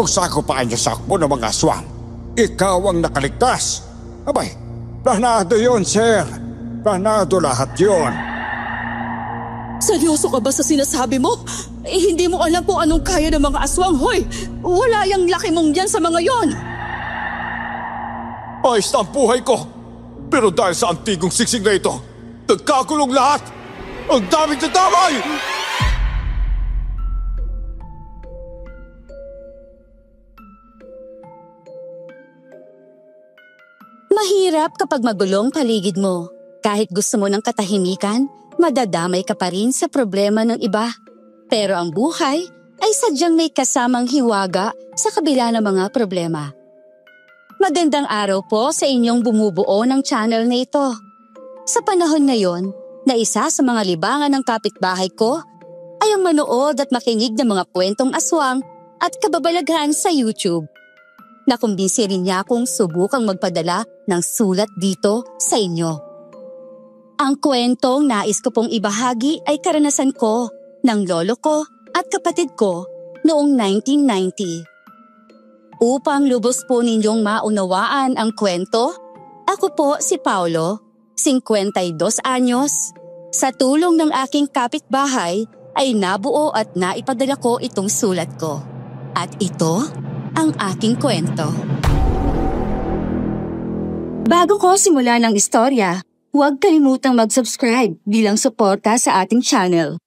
Kung sakupaan niya sakpo ng mga aswang, ikaw ang nakaligtas. Abay, planado yun, sir. Planado lahat yun. Seryoso ka ba sa sinasabi mo? Hindi mo alam kung anong kaya ng mga aswang, hoy! Wala yung laki mong yan sa mga yon! Ayos na ang buhay ko. Pero dahil sa antigong siksik na ito, nagkakulong lahat. Ang daming nadamay! Mahirap kapag magulong paligid mo. Kahit gusto mo ng katahimikan, madadamay ka pa rin sa problema ng iba. Pero ang buhay ay sadyang may kasamang hiwaga sa kabila ng mga problema. Magandang araw po sa inyong bumubuo ng channel na ito. Sa panahon ngayon, na isa sa mga libangan ng kapitbahay ko ay ang manood at makinig ng mga kwentong aswang at kababalaghan sa YouTube. Nakumbinsi rin niya akong subukang magpadala ng sulat dito sa inyo. Ang kwentong nais ko pong ibahagi ay karanasan ko ng lolo ko at kapatid ko noong 1990. Upang lubos po ninyong maunawaan ang kwento, ako po si Paulo, 52 anyos. Sa tulong ng aking kapitbahay ay nabuo at naipadala ko itong sulat ko. At ito ang aking kwento. Bago ko simulan ang istorya, huwag kalimutang mag-subscribe bilang suporta sa ating channel.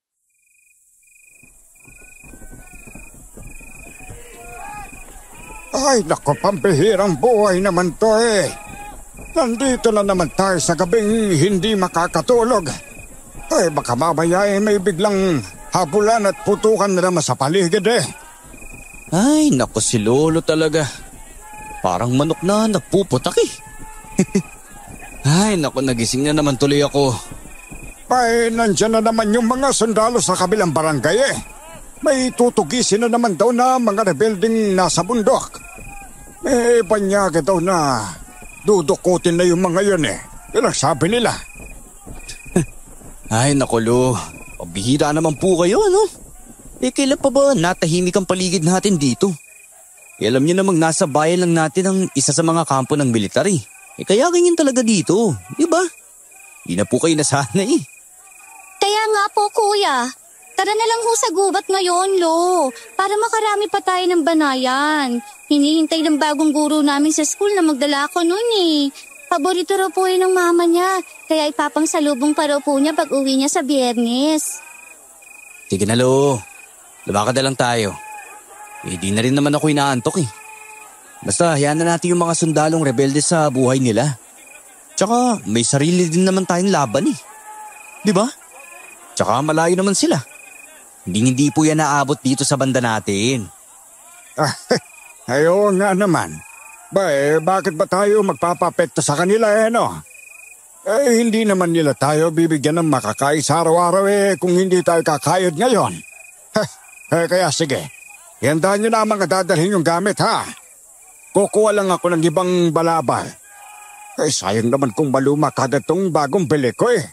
Ay, naku, pambihirang buhay naman to eh. Nandito na naman tayo sa gabing hindi makakatulog. Ay, baka mamaya eh may biglang habulan at putukan na naman sa paligid eh. Ay, naku si Lolo talaga. Parang manok na nagpuputak eh. Ay, naku, nagising na naman tuloy ako. Ay, nandyan na naman yung mga sundalo sa kabilang barangay eh. May tutugisin na naman daw na mga rebelding nasa bundok. Banyaga daw na dudukutin na yung mga yun eh. Yun ang sabi nila. Ay, naku Lo, pabihira naman po kayo, ano? Kailan pa ba natahimik ang paligid natin dito? Alam niyo namang nasa bayan lang natin ang isa sa mga kampo ng military. Kaya ganyan talaga dito, di ba? Di na po kayo nasanay eh. Kaya nga po kuya, tara na lang ho sa gubat ngayon, Lo, para makarami pa tayo ng banayan. Hinihintay ng bagong guro namin sa school na magdala ako noon eh. Paborito raw po yun ng mama niya, kaya ipapang salubong pa raw po niya pag uwi niya sa Biyernes. Sige na Lo, lumakad na lang tayo. Di na rin naman ako inaantok eh. Basta hayaan na natin yung mga sundalong rebelde sa buhay nila. Tsaka may sarili din naman tayong laban eh. Di ba? Tsaka malayo naman sila. Hindi po yan naabot dito sa banda natin. Ayaw nga naman. Bakit ba tayo magpapapekto sa kanila no? Hindi naman nila tayo bibigyan ng makakain sa araw-araw kung hindi tayo kakayod ngayon. Kaya sige, ihandahan nyo na ang mga dadalhin yung gamit ha. Kukuha lang ako ng ibang balabal. Sayang naman kung maluma kada tong bagong bili ko eh.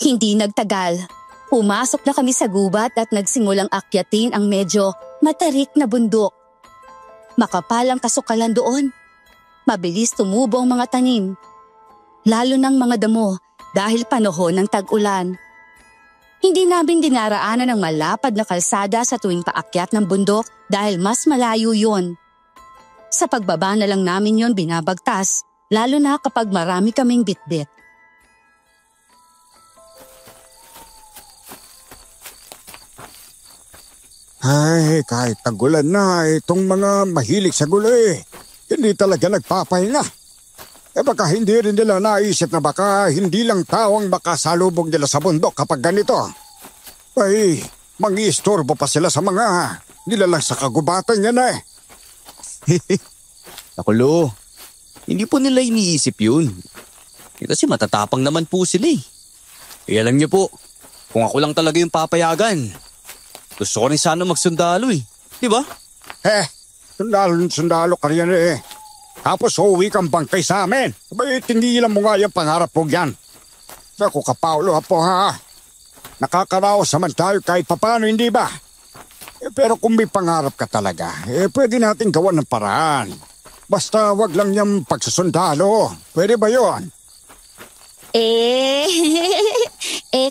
Hindi nagtagal. Pumasok na kami sa gubat at nagsimulang akyatin ang medyo matarik na bundok. Makapal ang kasukalan doon. Mabilis tumubo ang mga tanim. Lalo ng mga damo dahil panahon ng tag-ulan. Hindi namin dinaraanan ng malapad na kalsada sa tuwing paakyat ng bundok dahil mas malayo yun. Sa pagbaba na lang namin yon binabagtas, lalo na kapag marami kaming bitbit. Ay, kahit tagulan na, itong mga mahilig sa gulo hindi talaga nagpapahinga. Baka hindi rin nila naisip na baka hindi lang tao ang makasalubog nila sa bundok kapag ganito. Ay, mangi-istorbo pa sila sa mga nilalang sa kagubatan yan eh. Naku Lo, hindi po nila iniisip yun. Kasi matatapang naman po sila eh. Kaya alam niyo po, kung ako lang talaga yung papayagan, gusto ko rin sana magsundalo eh. Di ba? Sundalo ka rin eh. Tapos uuwi kang bangkay sa amin. Tingilan mo nga yung pangarap mo yan. Naku ka Paulo po ha. Nakakaraos naman tayo kahit papano, hindi ba? Pero kung may pangarap ka talaga, pwede natin gawan ng paraan. Basta wag lang niyang pagsusundalo. Pwede ba yon?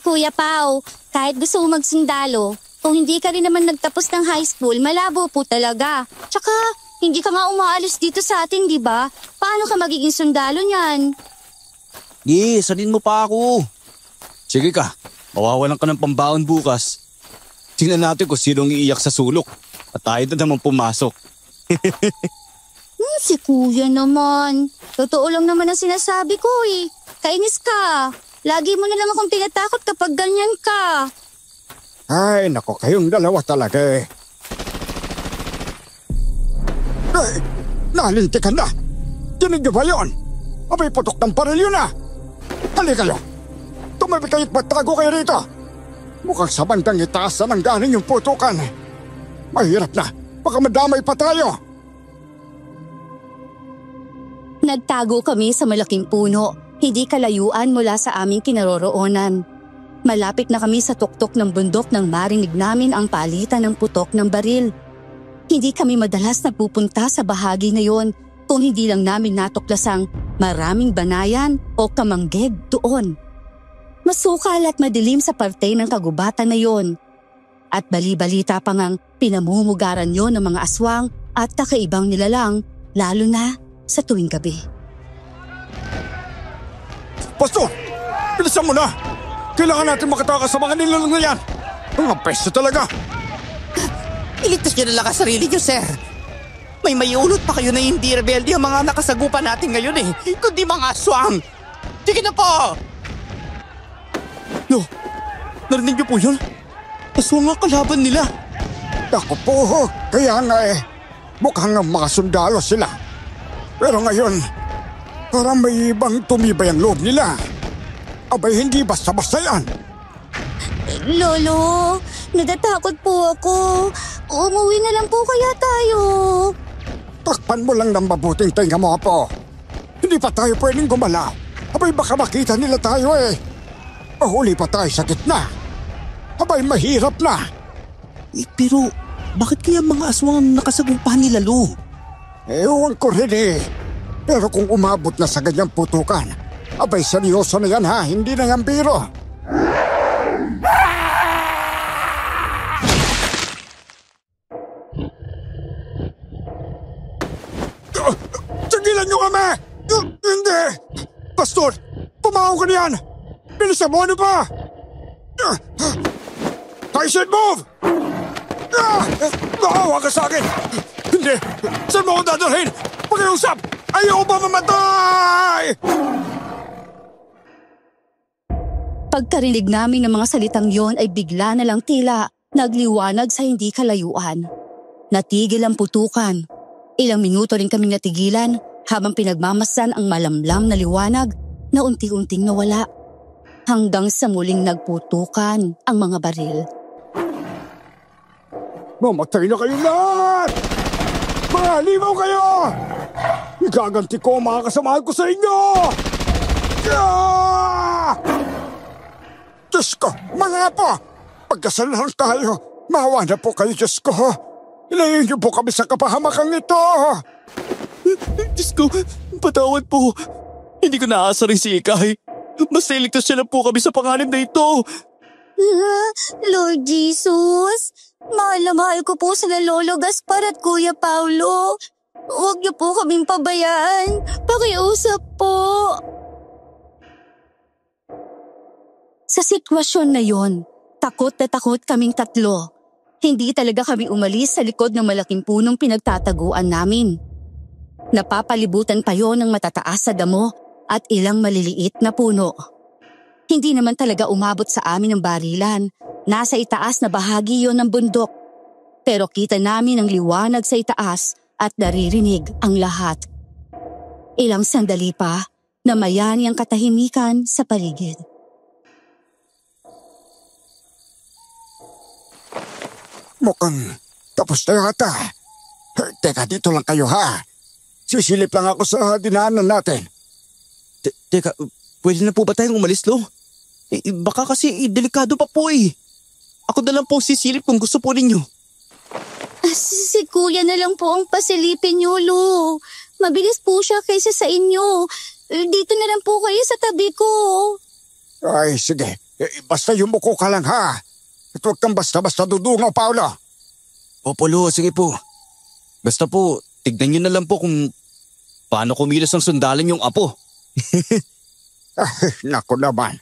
Kuya Pao, kahit gusto mo magsundalo, kung hindi ka rin naman nagtapos ng high school, malabo po talaga. Tsaka, hindi ka nga umaalis dito sa atin, di ba? Paano ka magiging sundalo niyan? Sanin mo pa ako. Sige ka, mawawalan ka ng pambaon bukas. Tingnan natin kung sinong iiyak sa sulok at tayo na naman pumasok. Si kuya naman. Totoo lang naman ang sinasabi ko eh. Kainis ka. Lagi mo na lang akong tinatakot kapag ganyan ka. Ay, nako, kayong dalawa talaga eh. Ay, nalintikan na. Dinig niyo ba yun? Abay, putok ng paril yun ah. Hali kayo. Tumabi kayo't magtago kayo rito. Mukhang sa bandang itaas na nang galing yung putukan. Mahirap na. Baka madamay pa tayo. Nagtago kami sa malaking puno, hindi kalayuan mula sa aming kinaroroonan. Malapit na kami sa tuktok ng bundok nang marinig namin ang palitan ng putok ng baril. Hindi kami madalas nagpupunta sa bahagi na yon kung hindi lang namin natuklasang maraming banayan o kamanggeg doon. Masukal at madilim sa parte ng kagubatan na yon. At bali-balita pa ngang pinamumugaran yon ng mga aswang at kakaibang nilalang, lalo na sa tuwing gabi. Pastor! Bilisan mo na! Kailangan natin makatakas sa mga nilalang na yan! Mga pesto talaga! Iligtas niyo na lang ang sarili niyo, sir. May maiulot pa kayo na hindi rebelde ang mga nakasagupan natin ngayon eh. Kundi mga aswang. Sige na po! No, narinig niyo po yun? Aswang ang kalaban nila. Ako po, kaya nga mukhang mga sundalo sila. Pero ngayon, parang may ibang tumibay ang loob nila. Abay, hindi basta-basta yan. Lolo, natatakot po ako. Umuwi na lang po kaya tayo. Takpan mo lang ng mabuting tenga mo, Apo. Hindi pa tayo pwedeng gumalaw. Abay, baka makita nila tayo eh. Mahuli pa tayo sa gitna. Abay, mahirap na. Pero bakit kaya mga aswang ang nakasagupan nila, Lo? Ewan ko rin eh. Pero kung umabot na sa ganyang putukan, abay, seryoso na yan ha. Hindi na yan biro. Sigilan nyo kami! Hindi! Pastor! Pumahaw ka niyan! Bilisan mo, ano ba? Tyson, move! Maawa ka sa akin! Hindi! Saan mo ako dadalhin? Pakiusap! Ayaw ba mamatay? Pagkarinig namin ng mga salitang yon ay bigla na lang tila nagliwanag sa hindi kalayuan. Natigil ang putukan. Ilang minuto rin kaming natigilan habang pinagmamasdan ang malamlam na liwanag na unti-unting nawala. Hanggang sa muling nagputukan ang mga baril. Mamatay na kayo lahat! Mga halimaw kayo! Igaganti ko ang mga kasamahan ko sa inyo! Diyos ko, mga apo! Pagkasalahan tayo, maawa na po kayo, Diyos ko. Ilayin niyo po kami sa kapahamakang ito! Diyos ko, patawad po. Hindi ko naasa rin si Ikay. Mas iligtas siya na po kami sa panganib na ito. Lord Jesus, mahal na mahal ko po sila Lolo Gaspar at Kuya Paulo. Huwag niyo po kaming pabayaan. Pakiusap po. Sa sitwasyon na yon, takot na takot kaming tatlo. Hindi talaga kami umalis sa likod ng malaking punong pinagtataguan namin. Napapalibutan pa yon ng matataas sa damo at ilang maliliit na puno. Hindi naman talaga umabot sa amin ang barilan. Nasa itaas na bahagi yon ng bundok. Pero kita namin ang liwanag sa itaas at naririnig ang lahat. Ilang sandali pa, namayani ang katahimikan sa paligid. Mukhang tapos na yata. Teka, dito lang kayo ha. Sisilip lang ako sa dinaanan natin. Teka, pwede na po ba tayong umalis, Lo? Baka kasi delikado pa po eh. Ako na lang po sisilip kung gusto po ninyo. Si kuya na lang po ang pasilipin niyo, Lo. Mabilis po siya kaysa sa inyo. Dito na lang po kayo sa tabi ko. Ay, sige. Basta yumuko ka lang ha. At huwag kang basta-basta dudungaw, Paolo. Opo, Lo, sige po. Basta po, tignan nyo na lang po kung paano kumilos ang sundalan yung apo. Ay, naku naman.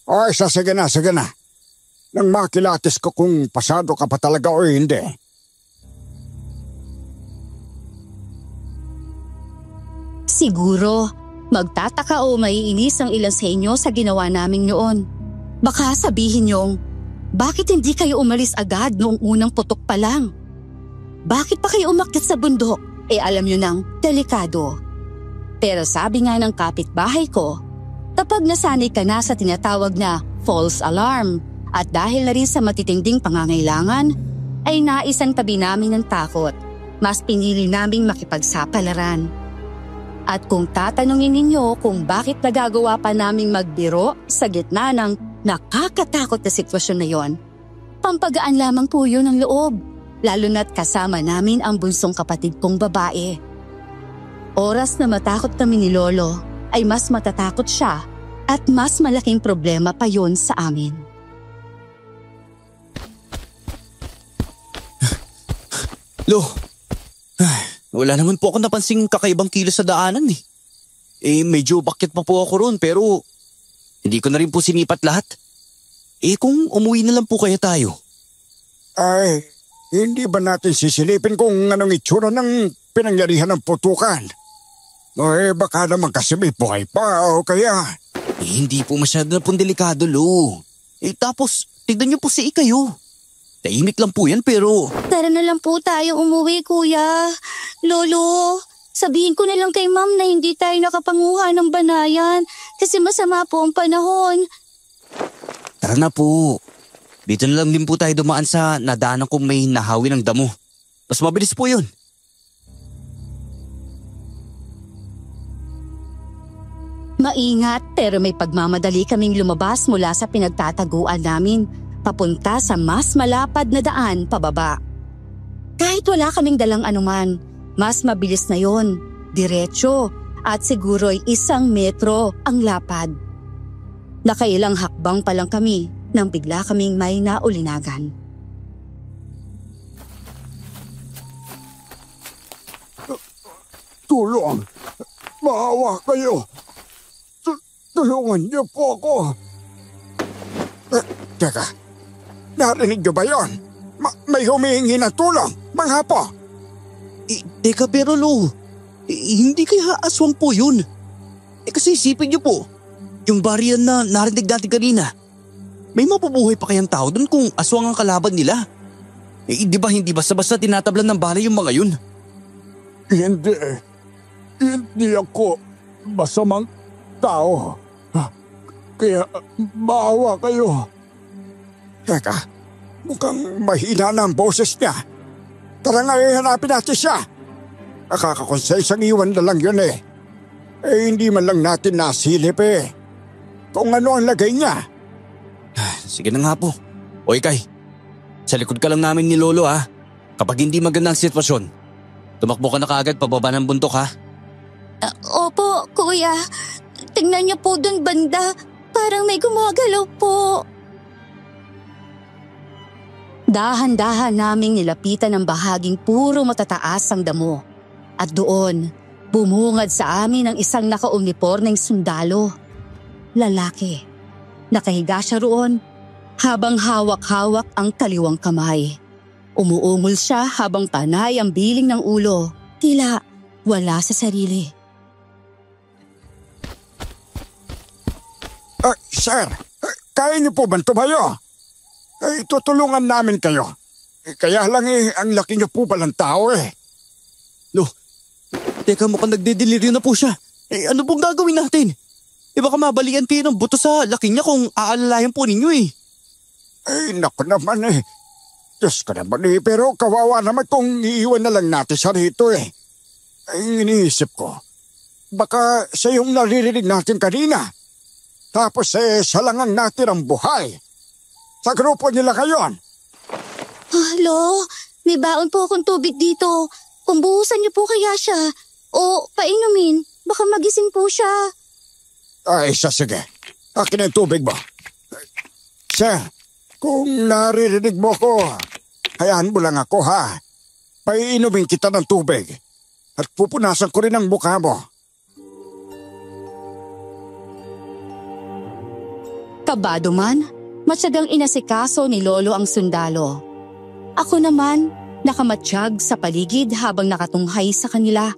Ay, sige na, sige na. Nang makilatis ko kung pasado ka pa talaga o hindi. Siguro, magtataka o maiinis ang ilan sa inyo sa ginawa namin noon. Baka sabihin niyong, bakit hindi kayo umalis agad noong unang putok pa lang? Bakit pa kayo umakyat sa bundok? Alam niyo nang delikado. Pero sabi nga ng kapitbahay ko, kapag nasanay ka na sa tinatawag na false alarm at dahil na rin sa matitinding pangangailangan, ay naisan tabi namin ng takot. Mas pinili naming makipagsapalaran. At kung tatanungin ninyo kung bakit nagagawa pa naming magbiro sa gitna ng nakakatakot na sitwasyon na yon, pampagaan lamang po yun ng loob, lalo na't kasama namin ang bunsong kapatid kong babae. Oras na matakot kami ni Lolo, ay mas matatakot siya at mas malaking problema pa yon sa amin. Lo, wala naman po ako napansing kakaibang kilos sa daanan eh. Medyo bakit pa po ako roon pero hindi ko na rin po sinipat lahat. Kung umuwi na lang po kaya tayo. Ay, hindi ba natin sisilipin kung anong itsura ng pinangyarihan ng putukan? Baka naman kasi may buhay pa o kaya... Hindi po masyado na pong delikado, Lo. Tapos, tignan niyo po si Ikayo. Tahimik lang po yan pero... Tara na lang po tayo umuwi, kuya. Lolo, sabihin ko na lang kay ma'am na hindi tayo nakapanguha ng banayan kasi masama po ang panahon. Tara na po. Dito na lang din po tayo dumaan sa nadaanan kong may nahawi ng damo. Mas mabilis po yun. Maingat pero may pagmamadali kaming lumabas mula sa pinagtataguan namin papunta sa mas malapad na daan pababa. Kahit wala kaming dalang anuman, mas mabilis na yon, diretso at siguro'y 1 metro ang lapad. Nakailang hakbang pa lang kami nang bigla kaming may naulinagan. Tulong! Maawa kayo! Tulungan niyo po ako! Teka, narinig niyo ba yun? May humihingi ng tulong, mga po! Teka pero Lo, hindi kaya aswang po yun. Kasi isipin niyo po, yung bariyan na narinig natin kanina, may mapubuhay pa kayang tao dun kung aswang ang kalaban nila? Di ba hindi basta-basta tinatablan ng bala yung mga yun? Hindi ako masamang tao. Kaya maawa kayo. Teka, mukhang mahina na ang boses niya. Tara nga hanapin natin siya. Nakakakonsensang iwan na lang yun eh. Hindi man lang natin nasilip eh. Kung ano ang lagay niya. Sige na nga po. O Ikay, sa likod ka lang namin ni Lolo ha. Kapag hindi maganda ang sitwasyon, tumakbo ka na kaagad pababa ng bundok ha. Opo, kuya. Tingnan niyo po dun banda. Parang may gumagalaw po. Dahan-dahan naming nilapitan ang bahaging puro matataas ang damo. At doon, bumungad sa amin ang isang nakaunipormeng sundalo. Lalaki. Nakahiga siya roon habang hawak-hawak ang kaliwang kamay. Umuungol siya habang panay ang biling ng ulo. Tila wala sa sarili. Sir, kaya niyo po bang tumayo? Tutulungan namin kayo. Kaya lang ang laki niyo po palang tao eh. Lo, teka mukhang nagdedeliryo na po siya. Ano pong gagawin natin? Baka mabalian kayo ng buto sa laki niya kung aalalayan po ninyo eh. Naku naman eh. Diyos ko naman eh, pero kawawa naman kung iiwan na lang natin siya rito eh. Iniisip ko, baka siya yung naririnig natin kanina. Tapos siya lang ang natirang buhay. Sa grupo nila ngayon. Lo, may baon po akong tubig dito. Pumbuhusan niyo po kaya siya. O painumin, baka magising po siya. Ay, sige. Akin ang tubig mo. Sir, kung naririnig mo ko, hayaan mo lang ako ha. Paiinumin kita ng tubig. At pupunasan ko rin ang mukha mo. Kabado man, matyagang inasikaso ni Lolo ang sundalo. Ako naman, nakamatsyag sa paligid habang nakatunghay sa kanila.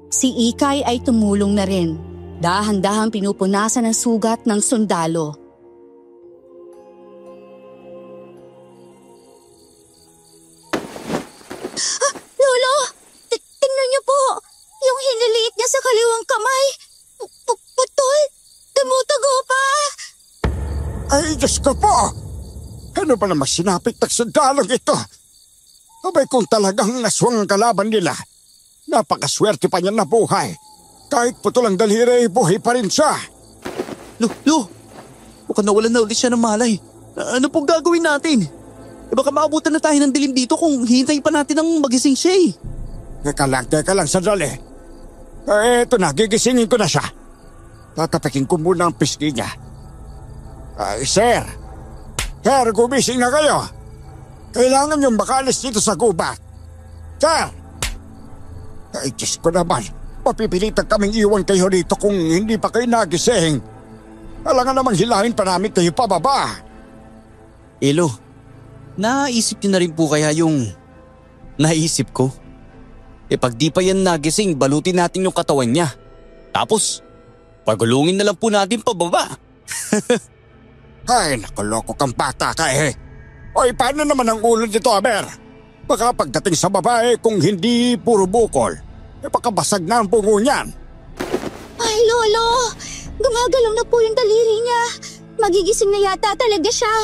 Si Ikay ay tumulong na rin. Dahan-dahang pinupunasan ang sugat ng sundalo. Lolo! Tingnan niyo po! Yung hiniliit niya sa kaliwang kamay! Putol! Tumutugo pa! Ay, Diyos ko po! Ano ba naman sinapit ng sundalong ito? Abay kung talagang aswang ang kalaban nila, napakaswerte pa niya na buhay. Kahit putol ang daliri, buhay pa rin siya. Lo, mukhang nawalan na ulit siya ng malay. Ano pong gagawin natin? Baka maabutan na tayo ng dilim dito kung hintayin pa natin ang magising siya eh. Teka lang, sandali. Eto na, gigisingin ko na siya. Tatapakin ko muna ang pisngi niya. Ay, Sir, gumising na kayo. Kailangan niyong makaalis dito sa gubat. Sir! Ay, Diyos ko naman. Papipilitan kaming iwan kayo dito kung hindi pa kayo nagising. Alangan namang hilahin pa namin kayo pababa. Elo, naisip niyo na rin po kaya yung naisip ko? Pag di pa yan nagising, balutin natin yung katawan niya. Tapos, pagulungin na lang po natin pababa. Ay, nakuloko kang bata ka eh. Oy, paano naman ang ulo nito, Aber? Baka pagdating sa babae kung hindi puro bukol, pakabasag na ang bungo niyan. Ay, Lolo! Gumagalaw na po yung daliri niya. Magigising na yata talaga siya.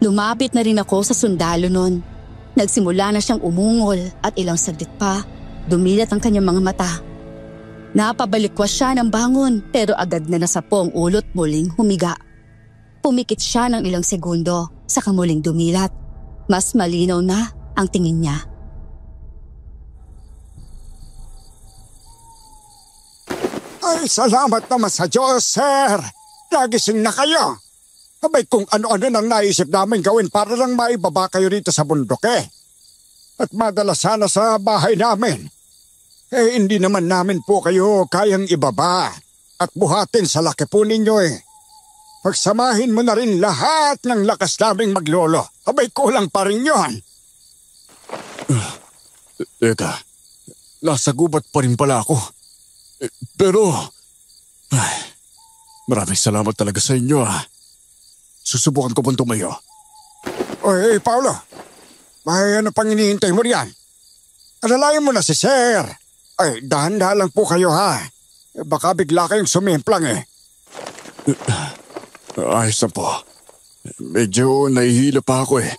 Lumapit na rin ako sa sundalo nun. Nagsimula na siyang umungol at ilang saglit pa, dumilat ang kanyang mga mata. Napabalikwas siya ng bangon pero agad na nasapo ang ulo't muling humiga. Pumikit siya ng ilang segundo, saka muling dumilat. Mas malinaw na ang tingin niya. Ay, salamat naman sa Diyos, Sir. Nagising na kayo. Abay kung ano-ano nang naisip namin gawin para lang maibaba kayo rito sa bundok eh. At madala sana sa bahay namin. Hindi naman namin po kayo kayang ibaba at buhatin sa laki po ninyo eh. Pagsamahin mo na rin lahat ng lakas naming maglolo. Abay kulang pa rin yun. Teka, nasa gubat pa rin pala ako. Pero, maraming salamat talaga sa inyo ah. Susubukan ko pong tumayo. Oy, Paolo. May ano pang hinihintay mo riyan? Alalayan mo na si Sir. Ay, dahan-dahan lang po kayo ha. Baka bigla kayong sumimplang eh. Ayos na po. Medyo nahihila pa ako eh.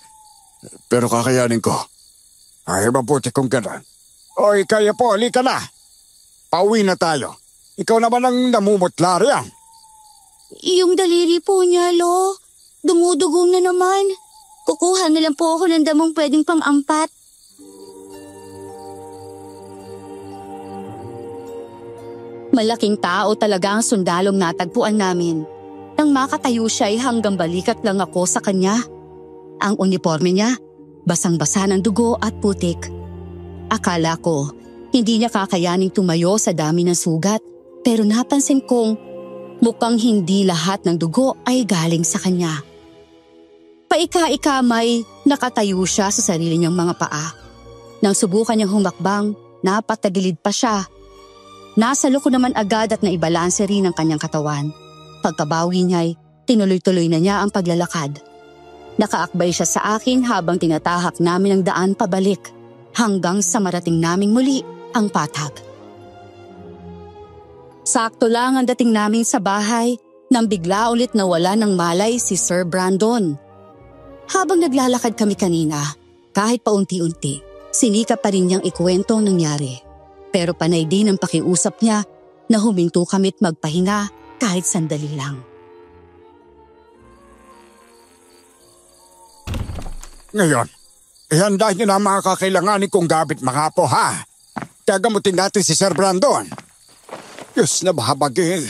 Pero kakayanin ko. Ay, mabuti kung gano'n. Oy, kaya po, halika na. Pauwi na tayo. Ikaw naman ang namumutla riyan. Yung daliri po niya, Lo. Dumudugong na naman. Kukuha na lang po ako ng damong pwedeng pang-ampat. Malaking tao talaga ang sundalong natagpuan namin. Nang makatayo siya ay hanggang balikat lang ako sa kanya. Ang uniforme niya, basang-basa ng dugo at putik. Akala ko, hindi niya kakayaning tumayo sa dami ng sugat. Pero napansin kong mukhang hindi lahat ng dugo ay galing sa kanya. Paika-ika may nakatayo siya sa sarili niyang mga paa. Nang subukan niyang humakbang, napatagilid pa siya. Nasalo ko naman agad at naibalanse rin ang kanyang katawan. Pagkabawi niya ay tinuloy-tuloy na niya ang paglalakad. Nakaakbay siya sa akin habang tinatahak namin ang daan pabalik hanggang sa marating naming muli ang patag. Sakto lang ang dating namin sa bahay nang bigla ulit nawala ng malay si Sir Brandon. Habang naglalakad kami kanina, kahit paunti-unti, sinikap pa rin niyang ikuwento ang nangyari. Pero panay din ang pakiusap niya na huminto kami't magpahinga kahit sandali lang. Ngayon, ihanda niyo na ang mga kakailanganin kong gamit mga apo ha. Gagamutin natin si Sir Brandon. Diyos na bahabagin.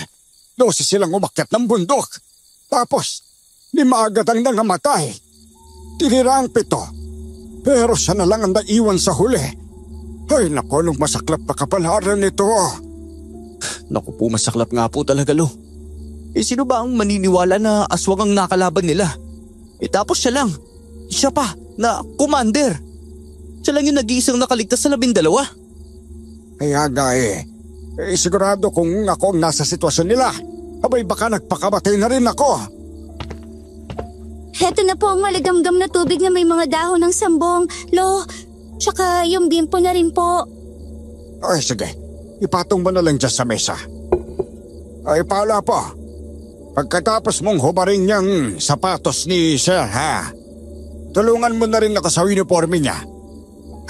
12 silang umakyat ng bundok. Tapos, 5 agad ang nangamatay. Tinira ang 7. Pero siya na lang ang naiwan sa huli. Ay naku, anong masaklap na kapalaran nito. Naku po, masaklap nga po talaga, Lo. Sino ba ang maniniwala na aswang ang nakalaban nila? Tapos siya lang. Siya pa, na commander. Siya lang yung nag-iisang nakaligtas sa 12. Kaya nga sigurado kung ako ang nasa sitwasyon nila, abay baka nagpakamatay na rin ako. Heto na po ang maligamgam na tubig na may mga dahon ng sambong, Lo. Tsaka yung bimpo na rin po. Ay sige, ipatong mo na lang dyan sa mesa. Ay pala po, pagkatapos mong hubarin niyang sapatos ni Sir ha, tulungan mo na rin ako sa uniforme niya.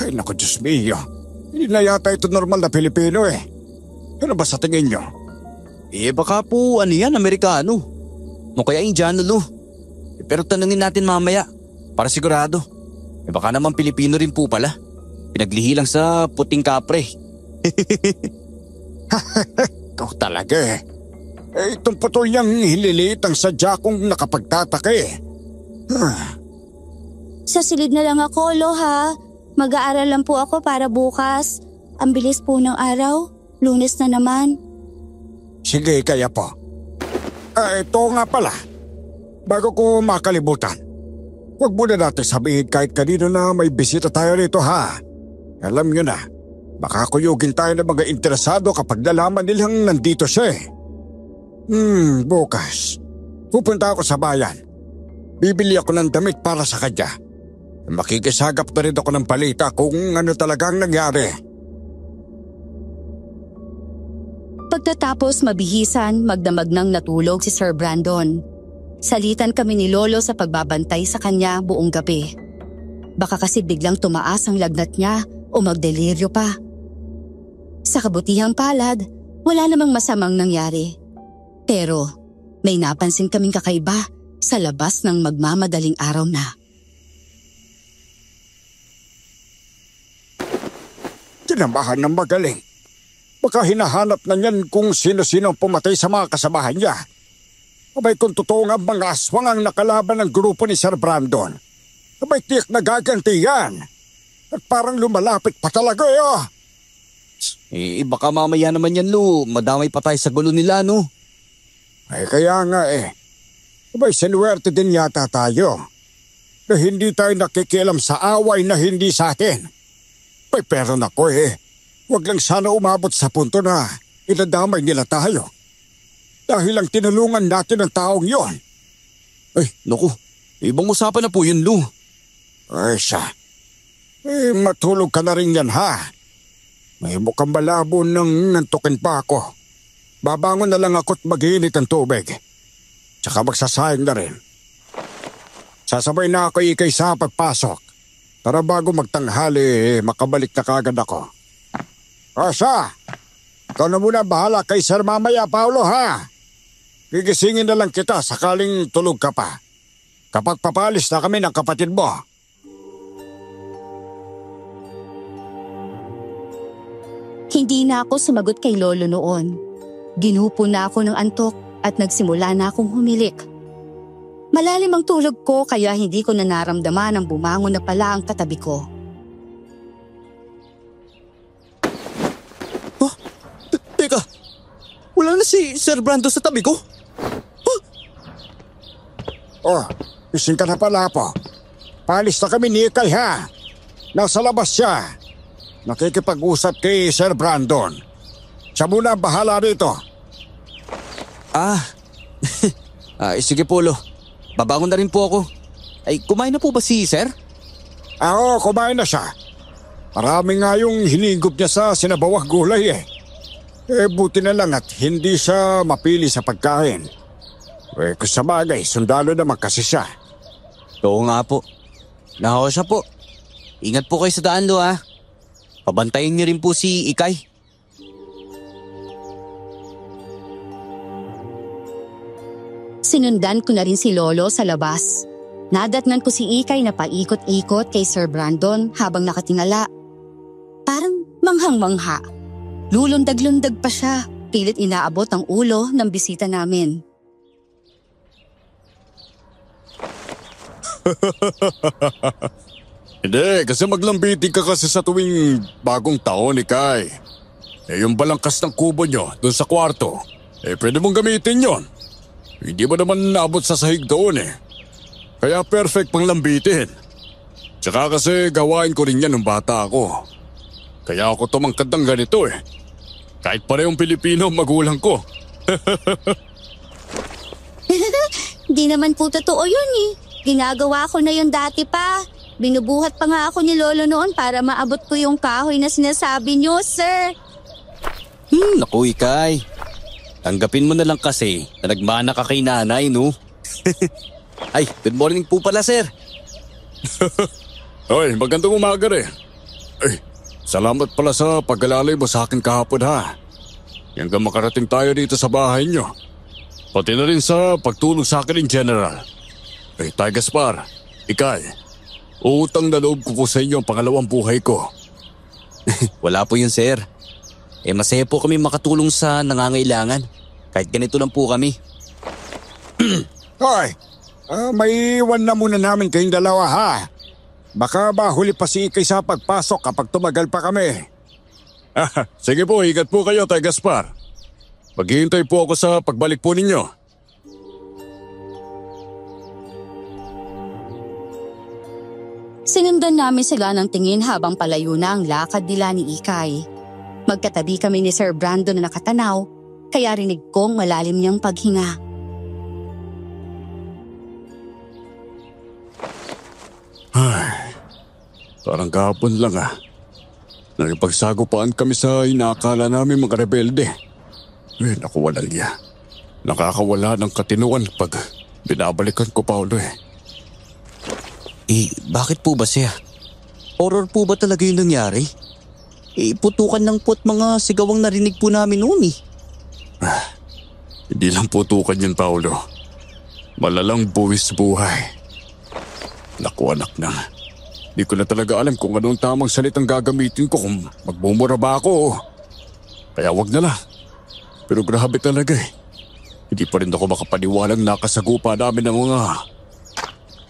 Ay naku Diyos mio, hindi na yata ito normal na Pilipino Ano ba sa tingin niyo? Baka po yan, Amerikano. O kaya Indiano, Lo. Pero tanungin natin mamaya, para sigurado. Baka naman Pilipino rin po pala. Pinaglihi lang sa puting kapre. Ikaw talaga itong putol niyang hililiit ang sadya kong nakapagtataka Sa silid na lang ako, Lo ha. Mag-aaral lang po ako para bukas. Ang bilis po ng araw. Lunes na naman. Sige, kaya po. Ito nga pala. Bago ko makalimutan, huwag muna natin sabihin kahit kanino na may bisita tayo rito ha. Alam nyo na, baka kuyugin tayo ng mga interesado kapag nalaman nilang nandito siya Bukas, pupunta ako sa bayan. Bibili ako ng damit para sa kanya. Makikisagap na rin ako ng balita kung ano talagang nangyari. Pagkatapos mabihisan, magdamag nang natulog si Sir Brandon. Salitan kami ni Lolo sa pagbabantay sa kanya buong gabi. Baka kasi biglang tumaas ang lagnat niya o magdeliryo pa. Sa kabutihang palad, wala namang masamang nangyari. Pero may napansin kaming kakaiba sa labas ng magmamadaling araw na. Tinambahan ng magaling. Baka hinahanap na niyan kung sino-sino ang pumatay sa mga kasamahan niya. Abay kung totoo nga mga aswang ang nakalaban ng grupo ni Sir Brandon, abay tiyak na gaganti yan. At parang lumalapit pa talaga Baka mamaya naman yan, Lo. Madamay pa tayo sa gulo nila, no? Ay kaya nga abay sinuwerte din yata tayo na hindi tayo nakikialam sa away na hindi sa atin. Ay pero nako huwag lang sana umabot sa punto na inadamay nila tayo. Dahil lang tinulungan natin ang taong yon. Ay, naku. Ibang usapan na po yun, Lo. Ay siya. Matulog ka na rin yan ha. May mukhang malabo nang nantukin pa ako. Babangon na lang ako't mag-iinit ang tubig. Tsaka magsasayang na rin. Sasabay na ako ikay sa pagpasok. Para bago magtanghali, makabalik na kagad ako. Asa, ikaw na muna bahala kay Sir mamaya, Paulo ha. Gigisingin na lang kita sakaling tulog ka pa. Kapag papalis na kami ng kapatid mo. Hindi na ako sumagot kay Lolo noon. Ginupo na ako ng antok at nagsimula na akong humilik. Malalim ang tulog ko kaya hindi ko na naramdaman ang bumangon na pala ang katabi ko. Teka, wala na si Sir Brando sa tabi ko? Gising ka na pala po. Palis na kami ni Ikay ha. Nasa labas siya. Nakikipag-usap kay Sir Brandon. Siya muna ang bahala rito. Sige po, Lo. Babangon na rin po ako. Ay, kumain na po ba si Sir? Oo, kumain na siya. Marami nga yung hinigop niya sa sinabawang gulay buti na lang at hindi siya mapili sa pagkain. Kung sa bagay, sundalo naman kasi siya. Oo nga po. Nako siya po. Ingat po kayo sa daan, Lo ha. Pabantayin niyo rin po si Ikay. Sinundan ko na rin si Lolo sa labas. Nadatnan ko si Ikay na paikot-ikot kay Sir Brandon habang nakatingala. Parang manghang-mangha. Lulundag-lundag pa siya, pilit inaabot ang ulo ng bisita namin. Hindi, kasi maglambitin ka kasi sa tuwing bagong taon, Ikay. Yung balangkas ng kubo nyo doon sa kwarto, pwede mong gamitin yon. Hindi mo naman naabot sa sahig doon Kaya perfect pang lambitin. Tsaka kasi gawain ko rin yan nung bata ako. Kaya ako tumangkad ng ganito Kahit parehong Pilipino ang magulang ko. Di naman po totoo yun Ginagawa ko na yun dati pa. Binubuhat pa nga ako ni Lolo noon para maabot ko yung kahoy na sinasabi niyo, sir. Naku, Ikay. Tanggapin mo na lang kasi na nagmana ka kay nanay, no? Ay, good morning po pala, sir. Hoy, magandang umaga rin. Ay, salamat pala sa pag-alalay mo sa akin kahapon ha. Hanggang makarating tayo dito sa bahay nyo. Pati na rin sa pagtulong sa akin in general. Ay, Tay Gaspar, Ikay, utang na loob ko po sa inyo ang pangalawang buhay ko. Wala po yun, sir. Masaya po kami makatulong sa nangangailangan. Kahit ganito lang po kami. Hoy, may iwan na muna namin kayong dalawa ha. Baka ba huli pa si Ikay sa pagpasok kapag tumagal pa kami. Sige po, ingat po kayo, Tay Gaspar. Maghihintay po ako sa pagbalik po ninyo. Sinundan namin sila ng tingin habang palayo na ang lakad nila ni Ikay. Magkatabi kami ni Sir Brandon na nakatanaw, kaya rinig kong malalim niyang paghinga. Ay, parang kahapon lang Nakipagsagupaan kami sa inaakala namin mga rebelde. Naku, walang iya. Nakakawala ng katinuan pag binabalikan ko, Paulo Bakit po ba siya? Horror po ba talaga yung nangyari? Putukan lang po at mga sigawang narinig po namin noon Hindi lang putukan yun, Paulo. Malalang buwis buhay. Naku, anak na. Di ko na talaga alam kung anong tamang salitang gagamitin ko kung magmumura ba ako. Kaya wag na lang. Pero grabe talaga Hindi pa rin ako makapaniwalang nakasagupa namin ng mga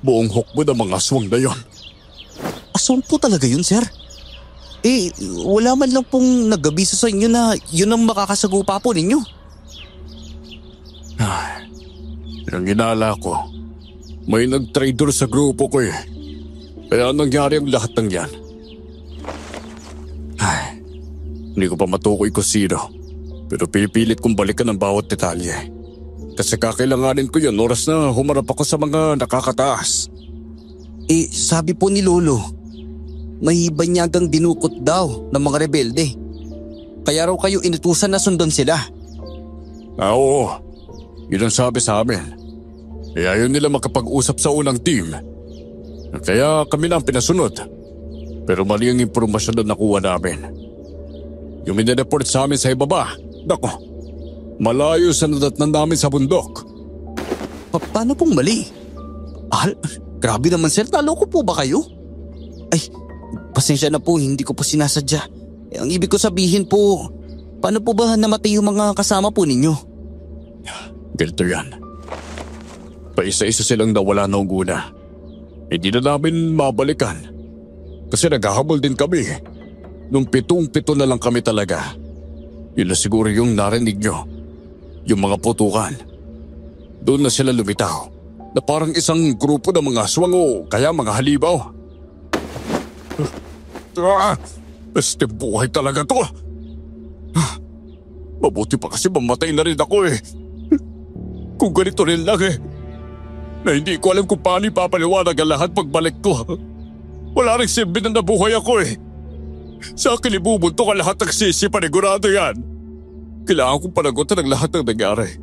buong hukbo ng mga aswang na yon. Aswang po talaga yun, sir? Wala man lang pong nag-abisa sa inyo na yun ang makakasagupa po ninyo. Yung ginala ko, may nag-trader sa grupo ko Kaya nangyari ang lahat ng yan. Hindi ko pa matukoy kung sino. Pero pinipilit kong balikan ang bawat detalye. Kasi kakailanganin ko yun oras na humarap ako sa mga nakakataas. Sabi po ni Lolo, may banyagang dinukot daw ng mga rebelde. Kaya raw kayo inutusan na sundan sila. Oo, yun ang sabi sa amin. Ayaw nila makapag-usap sa unang team. Kaya kami na ang pinasunod. Pero mali ang impormasyon na nakuha namin. Yung minireport sa amin sa ibaba, nako, malayo sa nadatnan namin sa bundok. Paano pong mali? Grabe naman, sir, naloko po ba kayo? Ay, pasensya na po, hindi ko po sinasadya. Ang ibig ko sabihin po, paano po ba namatay yung mga kasama po ninyo? Ganito yan. Paisa-isa silang nawala noong una. Hindi na namin mabalikan. Kasi naghahabol din kami. Nung pitong-pito na lang kami talaga. Yun na siguro yung narinig nyo. Yung mga putukan. Doon na sila lumitaw. Na parang isang grupo ng mga aswang o kaya mga halibaw. Este buhay talaga to. Mabuti pa kasi mamatay na rin ako Kung ganito rin lang na hindi ko alam kung paano ipapaliwanag ang lahat pagbalik ko. Wala rin silbi na nabuhay ako Sa akin ibubuntok ang lahat ng sisi, panigurado yan. Kailangan kong panagutan ang lahat ng nangyari.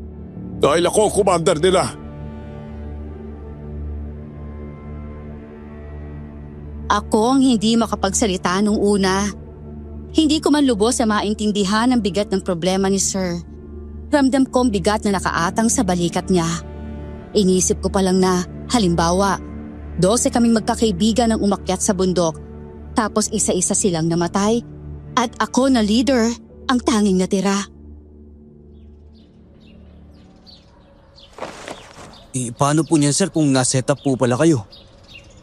Dahil ako ang commander nila. Ako ang hindi makapagsalita nung una. Hindi ko man lubos na maintindihan ang bigat ng problema ni Sir. Ramdam ko ang bigat na nakaatang sa balikat niya. Inisip ko pa lang na, halimbawa, 12 kaming magkakaibigan ang umakyat sa bundok, tapos isa-isa silang namatay, at ako na leader ang tanging natira. Paano po niyan, sir, kung na-set up po pala kayo?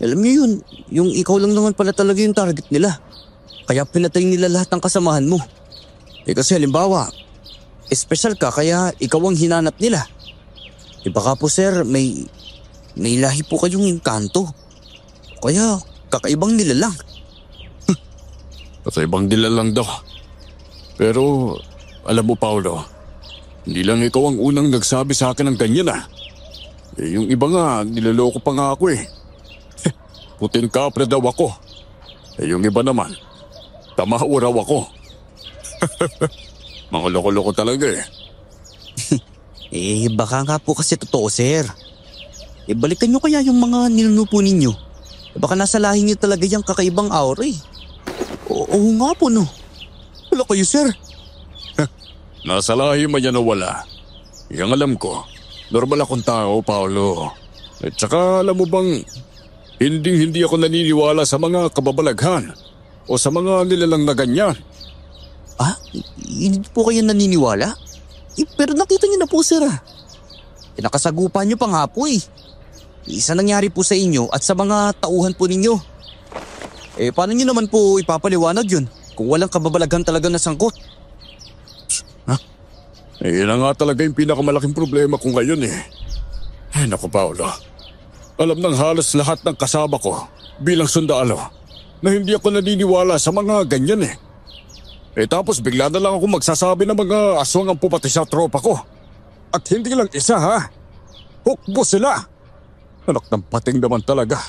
Alam niyo yun, yung ikaw lang naman pala talaga yung target nila. Kaya pinatay nila lahat ng kasamahan mo. Kasi halimbawa, espesyal ka kaya ikaw ang hinanap nila. Baka po, sir, may lahi po kayong engkanto. Kaya kakaibang nila lang. Kakaibang nila lang daw. Pero alam mo, Paolo, hindi lang ikaw ang unang nagsabi sa akin ng ganyan yung iba nga, niloloko pa nga ako Putin kapre daw ako. Yung iba naman, tamao raw ako. Mga loko-loko talaga Baka nga po kasi totoo, sir. Balikan nyo kaya yung mga ninunupo ninyo. Baka nasa lahi nyo talaga yung kakaibang aura Oo nga po, no. Wala kayo, sir. Nasa lahi man yan o wala. Yang alam ko, normal akong tao, Paolo. At saka alam mo bang, hindi ako naniniwala sa mga kababalaghan o sa mga nilalang na ganyan. Hindi po kayo naniniwala? Pero nakita niyo na po, sir. Nakasagupan niyo pa nga po Isa nangyari po sa inyo at sa mga tauhan po ninyo. Paano niyo naman po ipapaliwanag yun kung walang kababalaghan talaga na sangkot? Yan na nga talaga yung pinakamalaking problema ko ngayon naku, Paolo. Alam ng halos lahat ng kasama ko bilang sundalo na hindi ako naniniwala sa mga ganyan tapos bigla na lang ako magsasabi ng mga aswang ang pumati sa tropa ko. At hindi lang isa Hukbo sila. Anak ng pating naman talaga.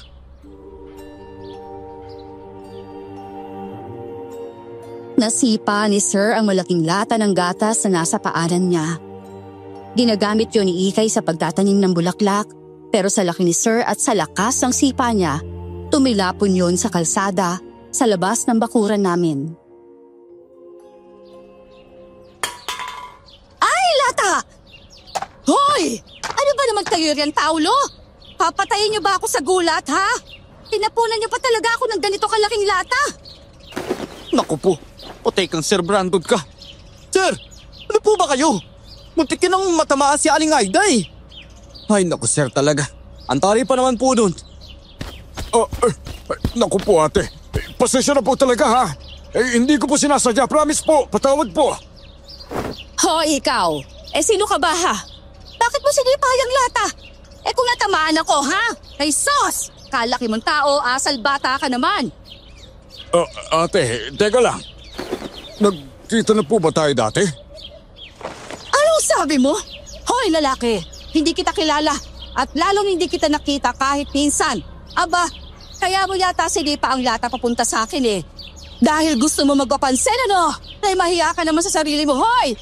Nasipa ni Sir ang malaking lata ng gatas na nasa paanan niya. Ginagamit yun ni Ikay sa pagtatanim ng bulaklak, pero sa laki ni Sir at sa lakas ng sipa niya, tumilapon yun sa kalsada sa labas ng bakuran namin. Lata! Hoy! Ano ba naman kayo riyan, Paolo? Papatayin niyo ba ako sa gulat, ha? Tinapunan niyo pa talaga ako ng ganito kalaking lata. Naku po, patay kang Sir Brandon ka. Sir, ano po ba kayo? Muntik ka nang matamaan si Aling Aida Ay naku, sir, talaga. Antari pa naman po dun. Naku po, ate. Pasensya na po talaga hindi ko po sinasadya. Promise po, patawad po. Hoy, ikaw! Sino ka ba, ha? Bakit mo sinipa yung lata? Kung natamaan ako, ha? Ay, sos! Kalaki mong tao, asal bata ka naman. Ate, teka lang. Nagkita na po ba tayo dati? Anong sabi mo? Hoy, lalaki! Hindi kita kilala at lalong hindi kita nakita kahit minsan. Aba, kaya mo yata sinipa ang lata papunta sa akin Dahil gusto mo magpapansin, Ay, mahiya ka naman sa sarili mo, hoy!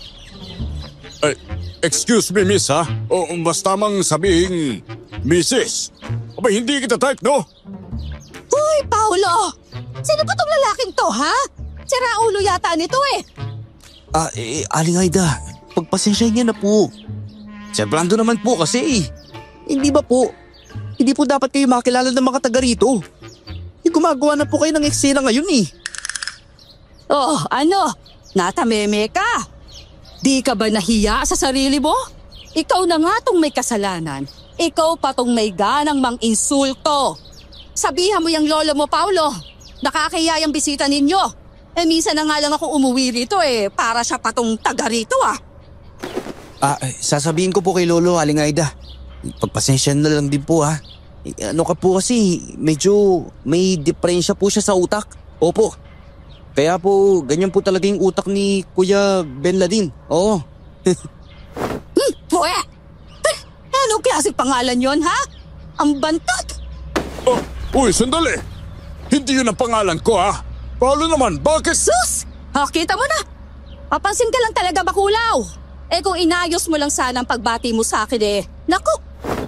Excuse me, miss, O mas tamang sabihin, Mrs. Aba, hindi kita type, no? Hoy, Paolo! Sino ba tong lalaking to, ha? Sira ulo yata nito Aling Aida, pagpasensya niya na po. Sir Brando naman po kasi Hindi ba po? Hindi po dapat kayo makilala ng mga taga rito. Gumagawa na po kayo ng eksena ngayon Oh, ano? Natameme ka? Di ka ba nahiya sa sarili mo? Ikaw na nga tong may kasalanan. Ikaw pa tong may ganang mang-insulto. Sabihan mo yung lolo mo, Paolo. Nakakaya yung bisita ninyo. Minsan na nga lang ako umuwi rito para siya pa tong taga rito Sasabihin ko po kay Lolo, Aling Aida. Pagpasensya na lang din po Ano ka po kasi, medyo may diferensya po siya sa utak. Opo. Kaya po, ganyan po talaga yung utak ni Kuya Benladin. Oo. Puwe! Anong klaseng pangalan yon, ha? Ang bantot! Uy, sandali! Hindi yun ang pangalan ko, Paolo naman, bakit? Sus! Kita mo na! Papansin ka lang talaga, bakulaw! Kung inayos mo lang sana ang pagbati mo sa akin naku,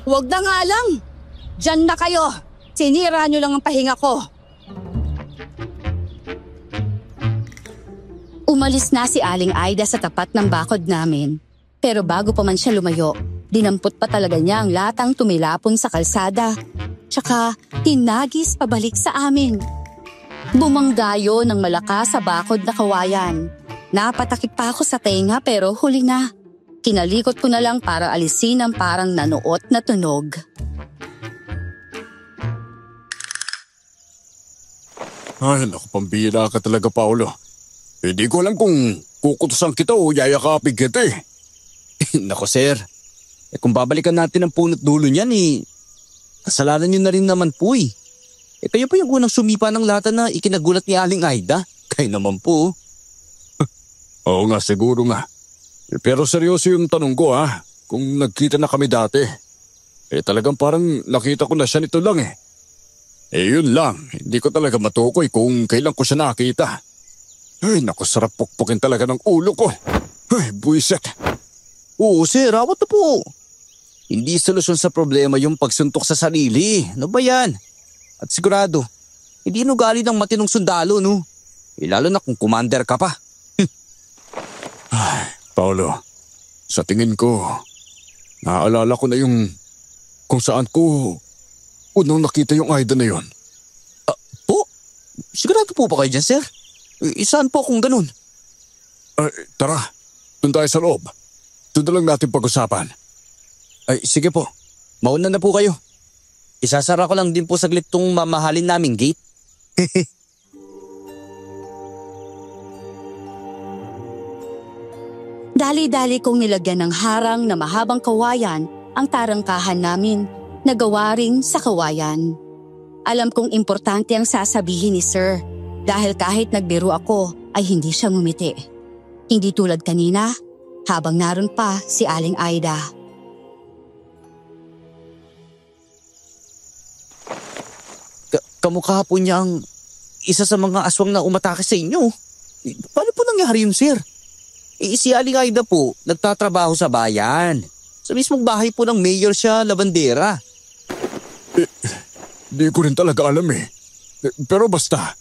wag na nga lang! Diyan na kayo! Sinira nyo lang ang pahinga ko! Umalis na si Aling Aida sa tapat ng bakod namin. Pero bago pa man siya lumayo, Dinampot pa talaga niya ang latang tumilapon sa kalsada. Tsaka tinagis pabalik sa amin. Bumanggayo ng malakas sa bakod na kawayan. Napatakip pa ako sa tenga pero huli na. Kinalikot ko na lang para alisin ang parang nanuot na tunog. Ay, naku, pambira ka talaga, Paolo. Hindi ko alam kung kukutusan kita o yayakapin kita eh. Nako sir, kung babalikan natin ang punot dulo niyan kasalanan niyo na rin naman po eh. Kayo pa yung unang sumipa ng lata na ikinagulat ni Aling Aida. Kayo naman po. Oo nga, siguro nga. Pero seryoso yung tanong ko kung nagkita na kami dati. Talagang parang nakita ko na siya nito lang eh. Yun lang, hindi ko talaga matukoy kung kailan ko siya nakita. Ay, naku, sarap pukpukin talaga ng ulo ko. Ay, buwiset. Oo sir, awat na po. Hindi solusyon sa problema yung pagsuntok sa sarili. Ano ba yan? At sigurado, hindi nugali ng matinong sundalo, no? Lalo na kung commander ka pa. Ay, Paolo, sa tingin ko, naaalala ko na yung kung saan ko unang nakita yung Aida na yun. Po? Sigurado po ba kayo dyan, sir? Saan po kung ganun? Tara, doon tayo sa loob. Doon na lang natin pag-usapan. Ay, sige po. Mauna na po kayo. Isasara ko lang din po saglit tong mamahalin naming gate. Dali-dali kong nilagyan ng harang na mahabang kawayan ang tarangkahan namin na gawa rin sa kawayan. Alam kong importante ang sasabihin ni Sir dahil kahit nagbiro ako ay hindi siya ngumiti. Hindi tulad kanina habang naroon pa si Aling Aida. Kamukha po niya ang isa sa mga aswang na umatake sa inyo. Paano po nangyari yun, sir? Si Aling Aida po, nagtatrabaho sa bayan. Sa mismong bahay po ng mayor siya, labandera. Di ko rin talaga alam eh. Pero basta,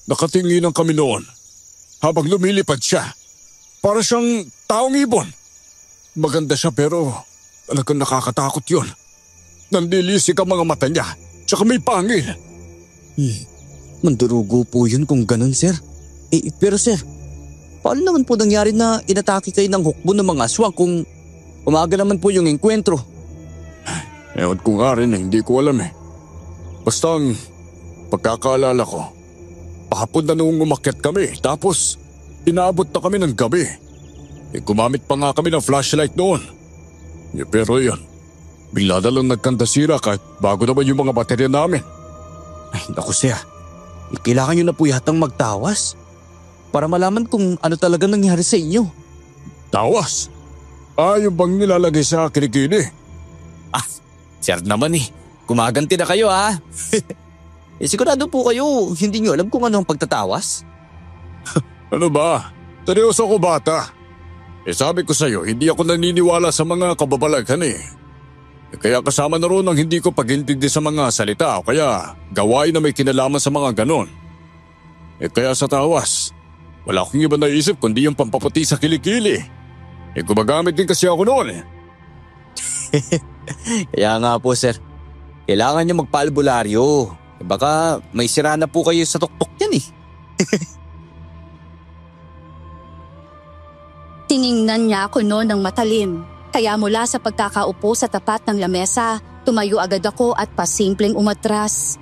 nakatinginan kami noon habang lumilipad siya. Para siyang taong ibon. Maganda siya pero talagang nakakatakot yun. Nandilisik ang mga mata niya, tsaka may pangil. Mandurugo po yun kung ganun, sir. Pero sir, paano naman po nangyari na inatake kayo ng hukbo ng mga aswang kung umaga naman po yung engkwentro? Ewan ko nga rin hindi ko alam eh. Basta ang pagkakaalala ko, pahapon na noong umakyat kami tapos inaabot na kami ng gabi. Gumamit pa nga kami ng flashlight noon. Pero yun, bigla na lang nagkandasira kahit bago naman yung mga baterya namin. Ay, naku sir. Kailangan nyo na po yatang magtawas para malaman kung ano talaga nangyari sa inyo. Tawas? Yung bang nilalagay sa kilikili? Sir naman kumaganti na kayo sigurado po kayo, hindi nyo alam kung ano ang pagtatawas? Ano ba? Seryoso ko bata. Sabi ko sa'yo, hindi ako naniniwala sa mga kababalaghan Kaya kasama na roon ang hindi ko pag-intindi sa mga salita o kaya gawain na may kinalaman sa mga ganon. Kaya sa tawas, wala akong iba naisip kundi yung pampaputi sa kilikili. Gumagamit din kasi ako noon Kaya nga po sir, kailangan nyo magpaalbularyo. Baka may sira na po kayo sa tuktok yan Tiningnan niya ako noon ng matalim. Kaya mula sa pagkakaupo sa tapat ng lamesa, tumayo agad ako at pasimpleng umatras.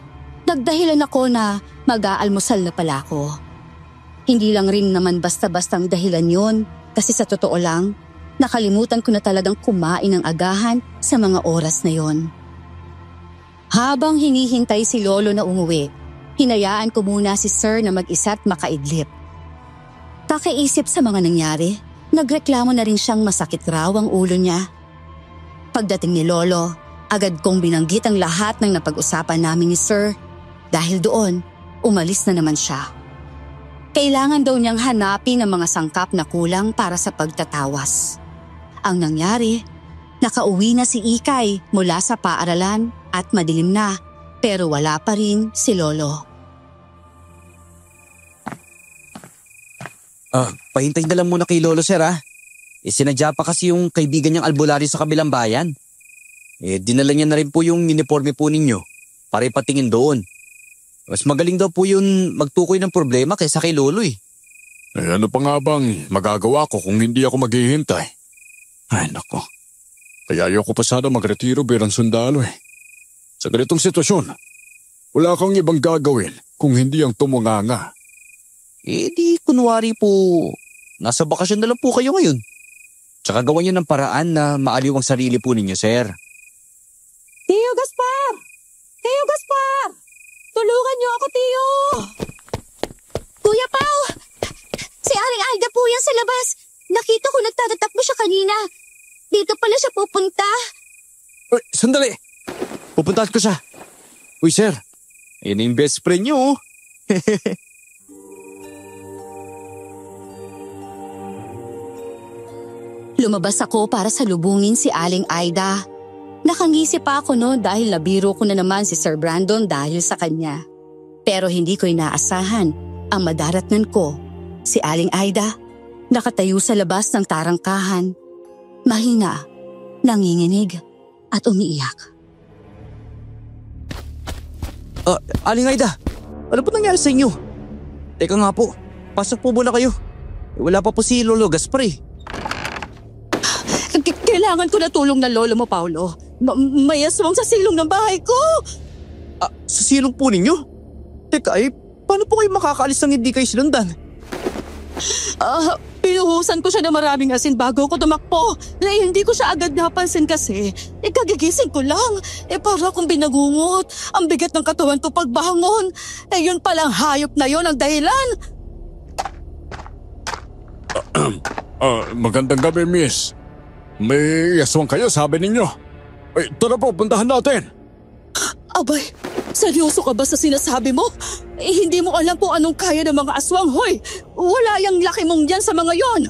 Nagdahilan ako na mag-aalmusal na pala ako. Hindi lang rin naman basta-bastang dahilan yun kasi sa totoo lang, nakalimutan ko na talagang kumain ng agahan sa mga oras na yon. Habang hinihintay si Lolo na umuwi, hinayaan ko muna si Sir na mag-isa't makaidlip. Kakaisip sa mga nangyari, nagreklamo na rin siyang masakit raw ang ulo niya. Pagdating ni Lolo, agad kong binanggit ang lahat ng napag-usapan namin ni Sir dahil doon, umalis na naman siya. Kailangan daw niyang hanapin ang mga sangkap na kulang para sa pagtatawas. Ang nangyari, nakauwi na si Ikay mula sa paaralan at madilim na pero wala pa rin si Lolo. Pahintay na lang muna kay Lolo sir Sinadya pa kasi yung kaibigan niyang albularyo sa kabilang bayan. Dinala niya na rin po yung uniforme po ninyo para ipatingin doon. Mas magaling daw po yun magtukoy ng problema kaysa kay Lolo eh. Ano pa nga bang magagawa ko kung hindi ako maghihintay? Ay nako, kaya ayoko pa sana magretiro bilang sundalo eh. Sa ganitong sitwasyon, wala kang ibang gagawin kung hindi ang tumunganga. Di kunwari po, nasa bakasyon na lang po kayo ngayon. Tsaka gawan niyo ng paraan na maaliw ang sarili po ninyo, sir. Tio Gaspar! Tio Gaspar! Tulungan niyo ako, Tio! Kuya Pao! Si Aling Aida po yan sa labas. Nakita ko nagtatatakbo siya kanina. Dito pala siya pupunta. Uy, sandali! Pupuntahan ko siya. Uy, sir. Ayan yung best friend niyo, oh. Lumabas ako para salubungin si Aling Aida. Nakangisi pa ako noon dahil nabiro ko na naman si Sir Brandon dahil sa kanya. Pero hindi ko inaasahan ang madaratnan ko. Si Aling Aida, nakatayo sa labas ng tarangkahan. Mahina, nanginginig at umiiyak. Aling Aida, ano po nangyari sa inyo? Teka nga po, pasok po muna kayo. Wala pa po si Lolo Gaspar eh. Kailangan ko na tulong ng lolo mo, Paulo. May aswang sa silong ng bahay ko. Sa silong po ninyo? Teka paano po kayo makakaalis ng hindi kayo sinundan? Pinuhusan ko siya ng maraming asin bago ko tumakbo. Hindi ko siya agad napansin kasi. Kagigising ko lang. Para akong binagungot. Ang bigat ng katawan ko pagbangon. Yun palang hayop na yun ang dahilan. Magandang gabi, miss. May aswang kayo, sabi ninyo. Tara po, puntahan natin. Abay, seryoso ka ba sa sinasabi mo? Hindi mo alam kung anong kaya ng mga aswang, hoy. Wala yung laki mong yan sa mga yon.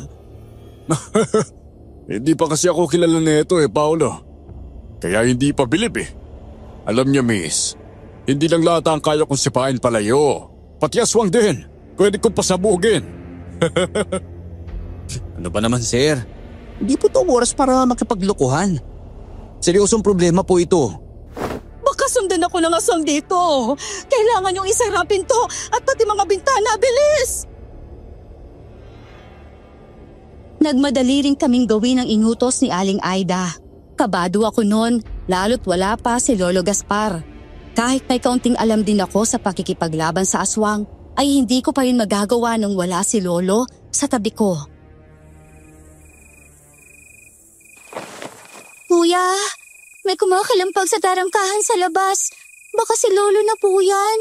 Hindi pa kasi ako kilala nito Paolo. Kaya hindi pa bilib eh. Alam niya, miss, hindi lang lahat ang kaya kong sipain palayo. Pati aswang din. Pwede kong pasabugin. Ano ba naman, sir? Hindi po ito oras para makipaglokohan. Seryosong problema po ito. Baka sundan ako ng aswang dito. Kailangan yung isara pinto at pati mga bintana. Bilis! Nagmadali rin kaming gawin ang inutos ni Aling Aida. Kabado ako noon, lalo't wala pa si Lolo Gaspar. Kahit may kaunting alam din ako sa pakikipaglaban sa aswang, ay hindi ko pa rin magagawa nang wala si Lolo sa tabi ko. Kuya, may kumakalampag sa tarangkahan sa labas. Baka si Lolo na po yan.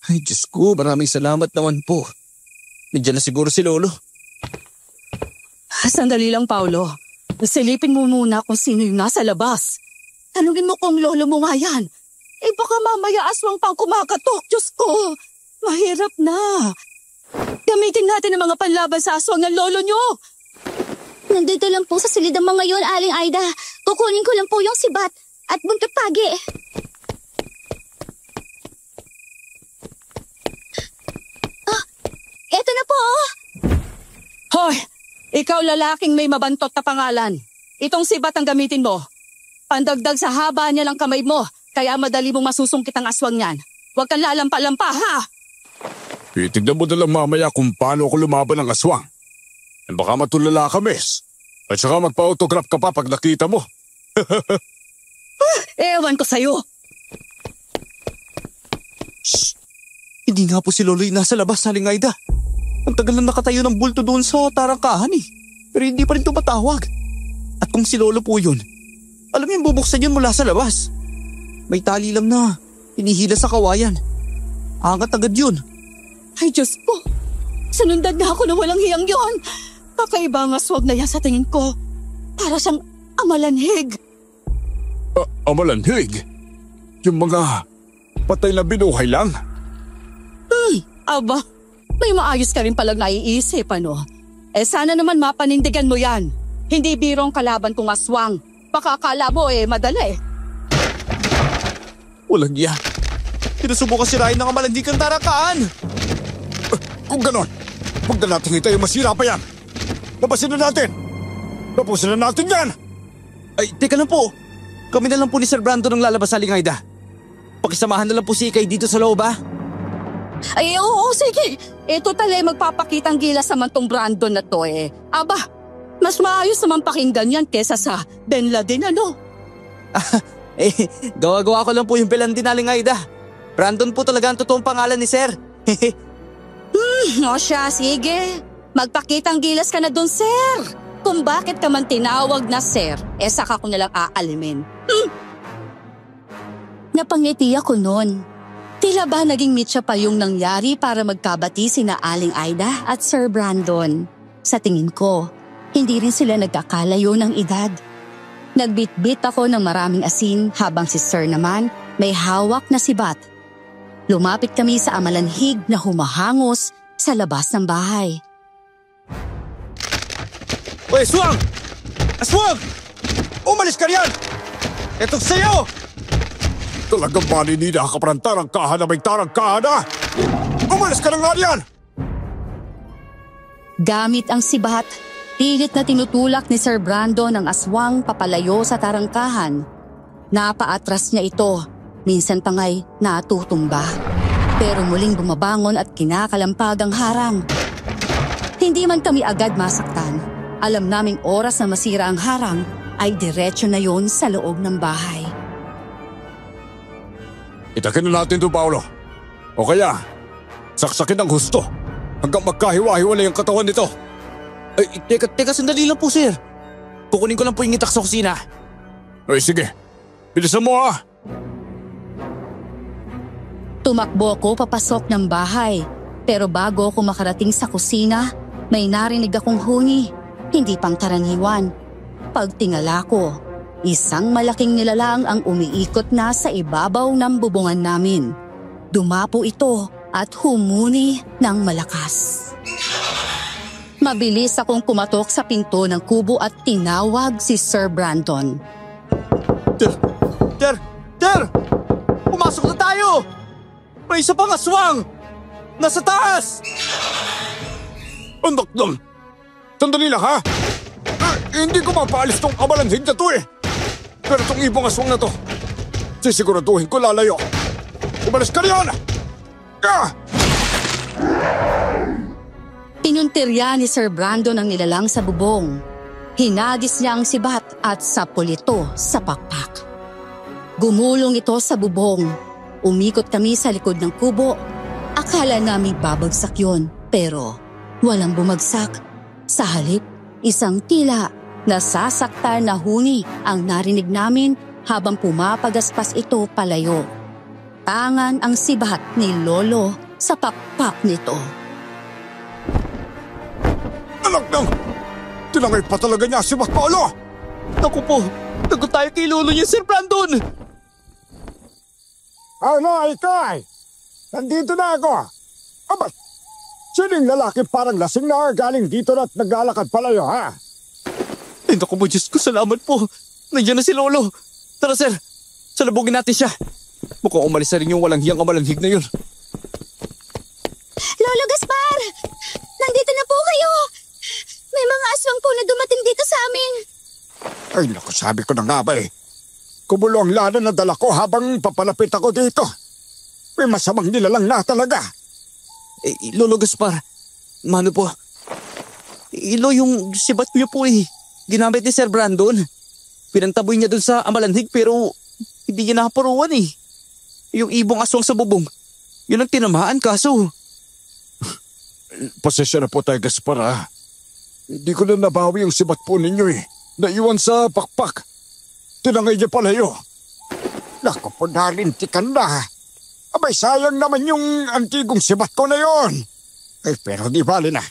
Ay, Diyos ko, maraming salamat naman po. Nandiyan na siguro si Lolo. Sandali lang, Paulo. Silipin mo muna kung sino yung nasa labas. Tanungin mo kung lolo mo nga yan. Baka mamaya aswang pang kumakatok. Diyos ko, mahirap na. Gamitin natin ang mga panlaban sa aswang ng lolo nyo. Nandito lang po sa silid ang mga yon, Aling Aida. Kukunin ko lang po yung sibat at buntot pagi. Eto na po. Hoy, ikaw lalaking may mabantot na pangalan. Itong sibat ang gamitin mo. Pandagdag sa haba niya ng kamay mo, kaya madali mong masusungkit ang aswang niyan. Huwag kang lalampa-lampa, ha? Itignan mo na lang mamaya kung paano ako lumaban ng aswang. Baka matulala ka, miss. At saka magpa-autograph ka pa pag nakita mo. Ewan ko sa'yo. Shh! Hindi nga po si Lolo yung nasa labas, Aling Aida. Ang tagal na nakatayo ng bulto doon sa tarangkahan eh. Pero hindi pa rin tumatawag. At kung si Lolo po yun, alam niyo bubuksan yun mula sa labas. May tali lang na hinihila sa kawayan. Angat agad yun. Ay, Diyos ko. Sanundan na ako na walang hiyang yon. Kakaiba ang aswag na yan sa tingin ko. Para siyang amalanhig. Amalanhig? Yung mga patay na binuhay lang? Aba, may maayos ka rin palang naiisip, ano? Sana naman mapanindigan mo yan. Hindi birong kalaban kong aswang. Baka akala mo madali. Walang yan. Sinusubukan sirain ng amalanhigang tarangkahan. Kung ganon, huwag na natin hintay masira pa yan. Labasin na natin. Tapusin na natin yan! Ay, teka lang po. Kami na lang po ni Sir Brandon ang lalabas, Aling Aida. Pakisamahan na lang po si Ikay dito sa loob, ha? Ay, oo, sige. Ito tala magpapakitang gilas naman tong Brandon na to eh. Aba, mas maayos naman pakinggan yan kesa sa Ben Laden, ano? Gawa-gawa ko lang po yung Belandin, Aling Aida. Brandon po talaga ang totoong pangalan ni Sir. O siya, sige. Magpakitang gilas ka na dun, sir. Kung bakit ka man tinawag na sir, saka ko nalang aalimin. Napangiti ako noon. Tila ba naging mitya pa yung nangyari para magkabati sina Aling Aida at Sir Brandon. Sa tingin ko, hindi rin sila nagkakalayo ng edad. Nagbitbit ako ng maraming asin habang si Sir naman may hawak na sibat. Lumapit kami sa amalanhig na humahangos sa labas ng bahay. Uy, Aswang! Aswang! Umalis ka riyan! Ito sa'yo! Talagang maninina ka pa ng tarangkahan na may tarangkahan na! Umalis ka na nga riyan! Gamit ang sibat, pilit na tinutulak ni Sir Brandon ang aswang papalayo sa tarangkahan. Napaatras niya ito, minsan pa nga'y natutumba. Pero muling bumabangon at kinakalampag ang harang. Hindi man kami agad masaktan. Alam naming oras na masira ang harang ay diretsyo na yon sa loob ng bahay. Itakin na natin ito, Paolo. O kaya, saksakin ng husto hanggang magkahiwa-hiwalay ang katawan nito. Ay, teka, sandali lang po, Sir. Kukunin ko lang po yung itak sa kusina. Ay, sige. Bilisan mo, ha? Tumakbo ko papasok ng bahay. Pero bago ako makarating sa kusina, may narinig akong huni. Hindi pang karaniwan. Pagtingala ko, isang malaking nilalang ang umiikot na sa ibabaw ng bubungan namin. Dumapo ito at humuni ng malakas. Mabilis akong kumatok sa pinto ng kubo at tinawag si Sir Brandon. Ter! Pumasok na tayo! May isa pang aswang! Nasa taas! Anak lang! Sandali lang, ha? Hindi ko mapaalis tong amalanhig na to eh. Pero tong ibong aswang na to, sisiguraduhin ko lalayo. Umalis ka riyan! Pinuntirya ni Sir Brandon ang nilalang sa bubong. Hinagis niya ang sibat at sapul ito sa pakpak. Gumulong ito sa bubong. Umikot kami sa likod ng kubo. Akala namin babagsak yun, pero walang bumagsak. Sa halip, isang tila nasasaktan na huni ang narinig namin habang pumapagaspas ito palayo. Tangan ang sibat ni Lolo sa pakpak nito. Anak nang! Tinangay pa talaga niya si Paolo! Naku po, nagot tayo kay Lolo niya, Sir Brandon! Ano, Ikay? Nandito na ako. Aba, sino yung lalaki parang lasing na galing dito na at naglalakad palayo, ha? Ay, naku mo, Diyos ko, salamat po. Nandiyan na si Lolo. Tara, Sir, salubugin natin siya. Mukhang umalis na rin yung walang hiyang amalanhig na yun. Lolo Gaspar! Nandito na po kayo! May mga aswang po na dumating dito sa amin. Ay, naku, sabi ko na nga ba eh. Kumulo ang lana na dala ko habang papalapit ako dito. May masamang nilalang na talaga. Lolo Gaspar, mano po? Ilo yung sibat niyo po eh. Ginamit ni Sir Brandon. Pinantaboy niya dun sa amalanhig pero hindi niya nakaparuan eh. Yung ibong aswang sa bubong, yun ang tinamaan kaso. Pasensya na po tayo, Gaspar, ha? Hindi ko na nabawi yung sibat po ninyo eh. Naiwan sa pakpak. Tinangay niya palayo. Naku po, nalintikan na. Abay, sayang naman yung antigong sibat ko na yon. Ay, pero di bali na.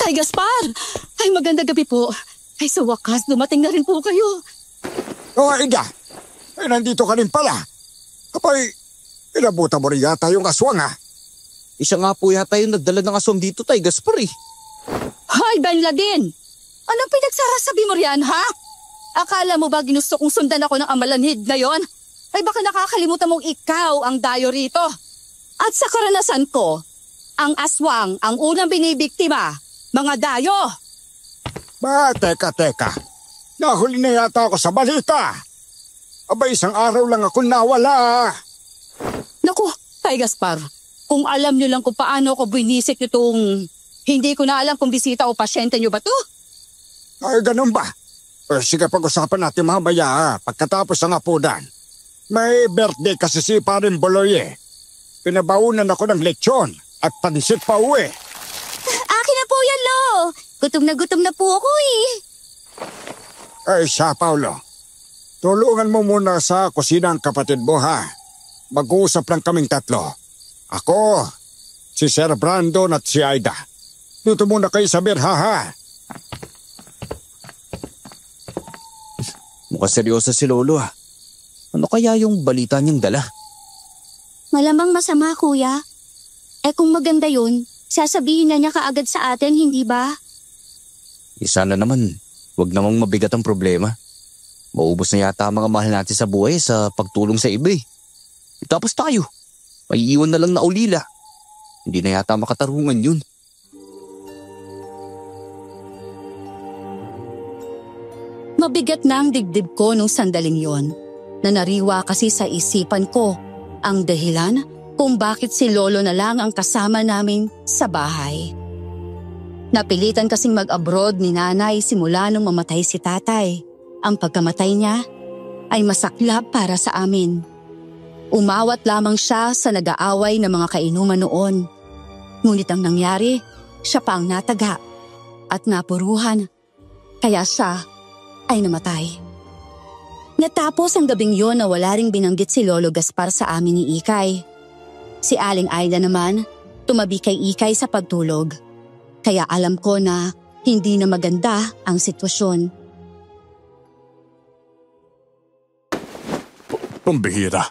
Tay Gaspar! Ay, magandang gabi po. Ay, sa wakas, dumating na rin po kayo. O, Ida. Ay, nandito ka rin pala. Abay, inabutan mo rin yata yung aswang, ha? Isa nga po yata yung nagdala ng aswang dito, Tay Gaspar eh. Hoy, Ben Laden! Anong pinagsarasabi mo riyan, ha? Akala mo ba ginusto kong sundan ako ng amalanhig na yon? Ay baka nakakalimutan mong ikaw ang dayo rito. At sa karanasan ko, ang aswang ang unang binibiktima, mga dayo. Teka. Nahuli na yata ako sa balita. Aba, isang araw lang ako nawala. Naku, Tay Gaspar, kung alam niyo lang kung paano ako binisik itong hindi ko na alam kung bisita o pasyente niyo ba to? Ay, ganun ba? Sige, pag-usapan natin mamaya pagkatapos ng hapunan. May birthday kasi si Parin Boloy eh. Pinabaunan ako ng lechon at pansit pa uwi. Akin na po yan, Lo. Gutom na po ako eh. Ay, siya, Paulo. Tulungan mo muna sa kusina ang kapatid mo, ha? Mag-uusap lang kaming tatlo. Ako, si Sir Brandon at si Aida. Dito muna kayo sa birha, ha? Mukhang seryoso si Lolo ah. Ano kaya yung balita niyang dala? Malamang masama, Kuya. Kung maganda yun, sasabihin na niya kaagad sa atin, hindi ba? Sana naman, wag namang mabigat ang problema. Maubos na yata ang mga mahal natin sa buhay sa pagtulong sa iba eh. Tapos tayo, may iwan na lang na ulila. Hindi na yata makatarungan yun. Mabigat na ang dibdib ko nung sandaling yon. Nanariwa kasi sa isipan ko ang dahilan kung bakit si Lolo na lang ang kasama namin sa bahay. Napilitan kasing mag-abroad ni Nanay simula nung mamatay si Tatay. Ang pagkamatay niya ay masaklap para sa amin. Umawat lamang siya sa nag-aaway ng mga kainuman noon. Ngunit ang nangyari, siya pa ang nataga at napuruhan. Kaya siya ay namatay. Natapos ang gabing yon na wala ring binanggit si Lolo Gaspar sa amin ni Ikay. Si Aling Aida naman, tumabi kay Ikay sa pagtulog. Kaya alam ko na hindi na maganda ang sitwasyon. Pambihira.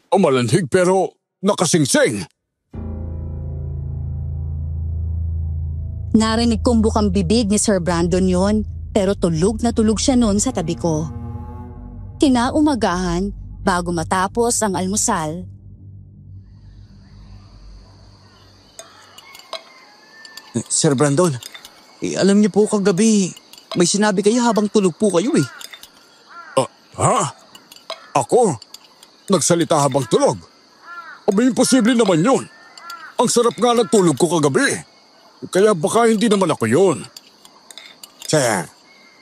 Umalanhig pero nakasingsing. Narinig kong bukang bibig ni Sir Brandon yon, pero tulog na tulog siya noon sa tabi ko. Kinaumagahan, bago matapos ang almusal, Sir Brandon, alam niyo po kagabi, may sinabi kayo habang tulog po kayo eh. Ha? Ako? Nagsalita habang tulog? Abay, imposible naman yun. Ang sarap nga ng tulog ko kagabi. Kaya baka hindi naman ako yun. Sir,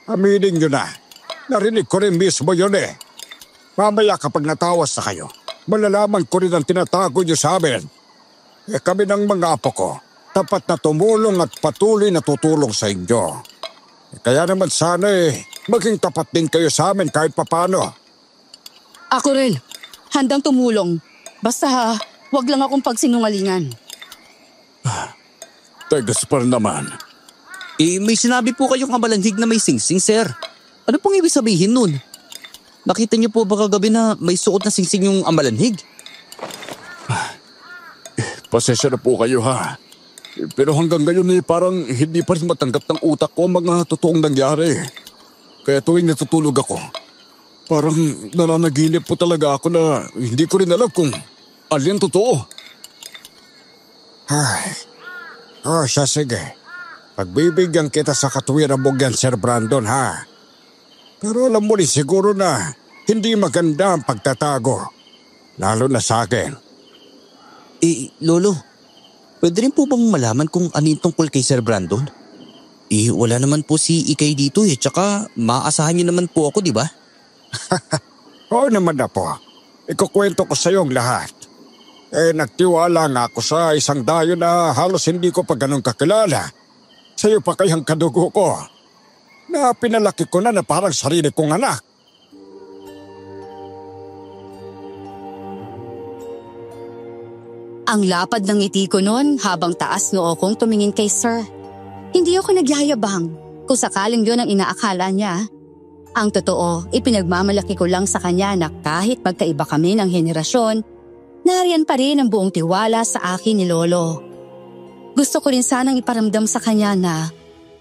aminin nyo na. Narinig ko rin mismo yun eh. Mamaya kapag natawas na kayo, malalaman ko rin ang tinatago nyo sa amin. Kami ng mga apo ko, tapat na tumulong at patuloy na tutulong sa inyo. Kaya naman sana maging tapat din kayo sa amin kahit papano. ako rin, handang tumulong. Basta wag lang akong pagsinungalingan. Tegas pa naman. May sinabi po kayong kamalanhig na may singsing, sir. Ano pong ibig sabihin nun? Nakita niyo po ba kagabi na may suot na singsing yung amalanhig? Pasensya na po kayo ha. Pero hanggang ngayon parang hindi pa rin matanggap ng utak ko ang mga totoong nangyari. Kaya tuwing natutulog ako, parang nananaginip po talaga ako na hindi ko rin alam kung alin totoo. Siya sige. Pagbibigyan kita sa katwiran mo yan, Sir Brandon, ha? Pero alam mo rin siguro na hindi maganda ang pagtatago. Lalo na sa akin. Lolo, pwede rin po bang malaman kung ano yung tungkol kay Sir Brandon? Wala naman po si Ikay dito tsaka maaasahan niyo naman po ako, di ba? Oo naman na po. Ikukwento ko sa iyo ang lahat. Nagtiwala nga ako sa isang dayo na halos hindi ko pa ganun kakilala. Sa iyo pa kayang kadugo ko. Na pinalaki ko na parang sarili kong anak. Ang lapad ng ngiti ko noon habang taas noo kong tumingin kay Sir. Hindi ako nagyayabang kung sakaling yun ang inaakala niya. Ang totoo, ipinagmamalaki ko lang sa kanya na kahit magkaiba kami ng henerasyon, nariyan pa rin ang buong tiwala sa akin ni Lolo. Gusto ko rin sanang iparamdam sa kanya na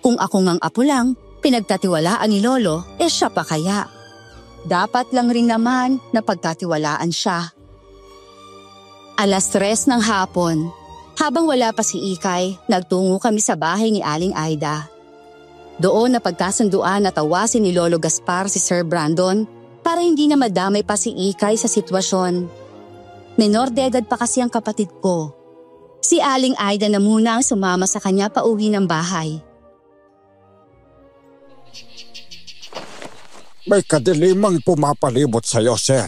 kung ako ngang apo lang, pinagtatiwalaan ni Lolo, siya pa kaya. Dapat lang rin naman na pagkatiwalaan siya. 3:00 ng hapon, habang wala pa si Ikay, nagtungo kami sa bahay ni Aling Aida. Doon na pagkasunduan na tawasin ni Lolo Gaspar si Sir Brandon para hindi na madamay pa si Ikay sa sitwasyon. Menor de edad pa kasi ang kapatid ko. Si Aling Aida na muna ang sumama sa kanya pauwi ng bahay. May kadilimang pumapalibot sa'yo, sir.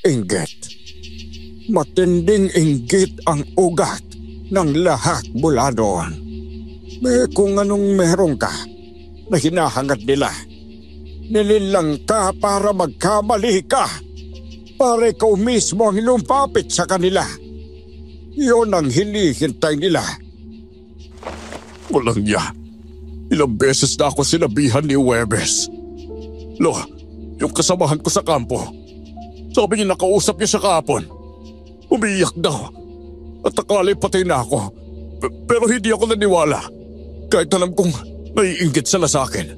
Inggit. Matinding inggit ang ugat ng lahat mula doon. May kung anong meron ka na hinahangad nila. Nililang ka para magkamali ka. Para ikaw mismo ang lumapit sa kanila. Yun ang hinihintay nila. Walang niya. Ilang beses na ako sinabihan ni Huwebes. Lo, yung kasamahan ko sa kampo. Sabi niya nakausap niya siya kahapon. Umiiyak daw. At akala'y patay na ako. Pero hindi ako naniwala. Kahit alam kong naiinggit sila sa akin.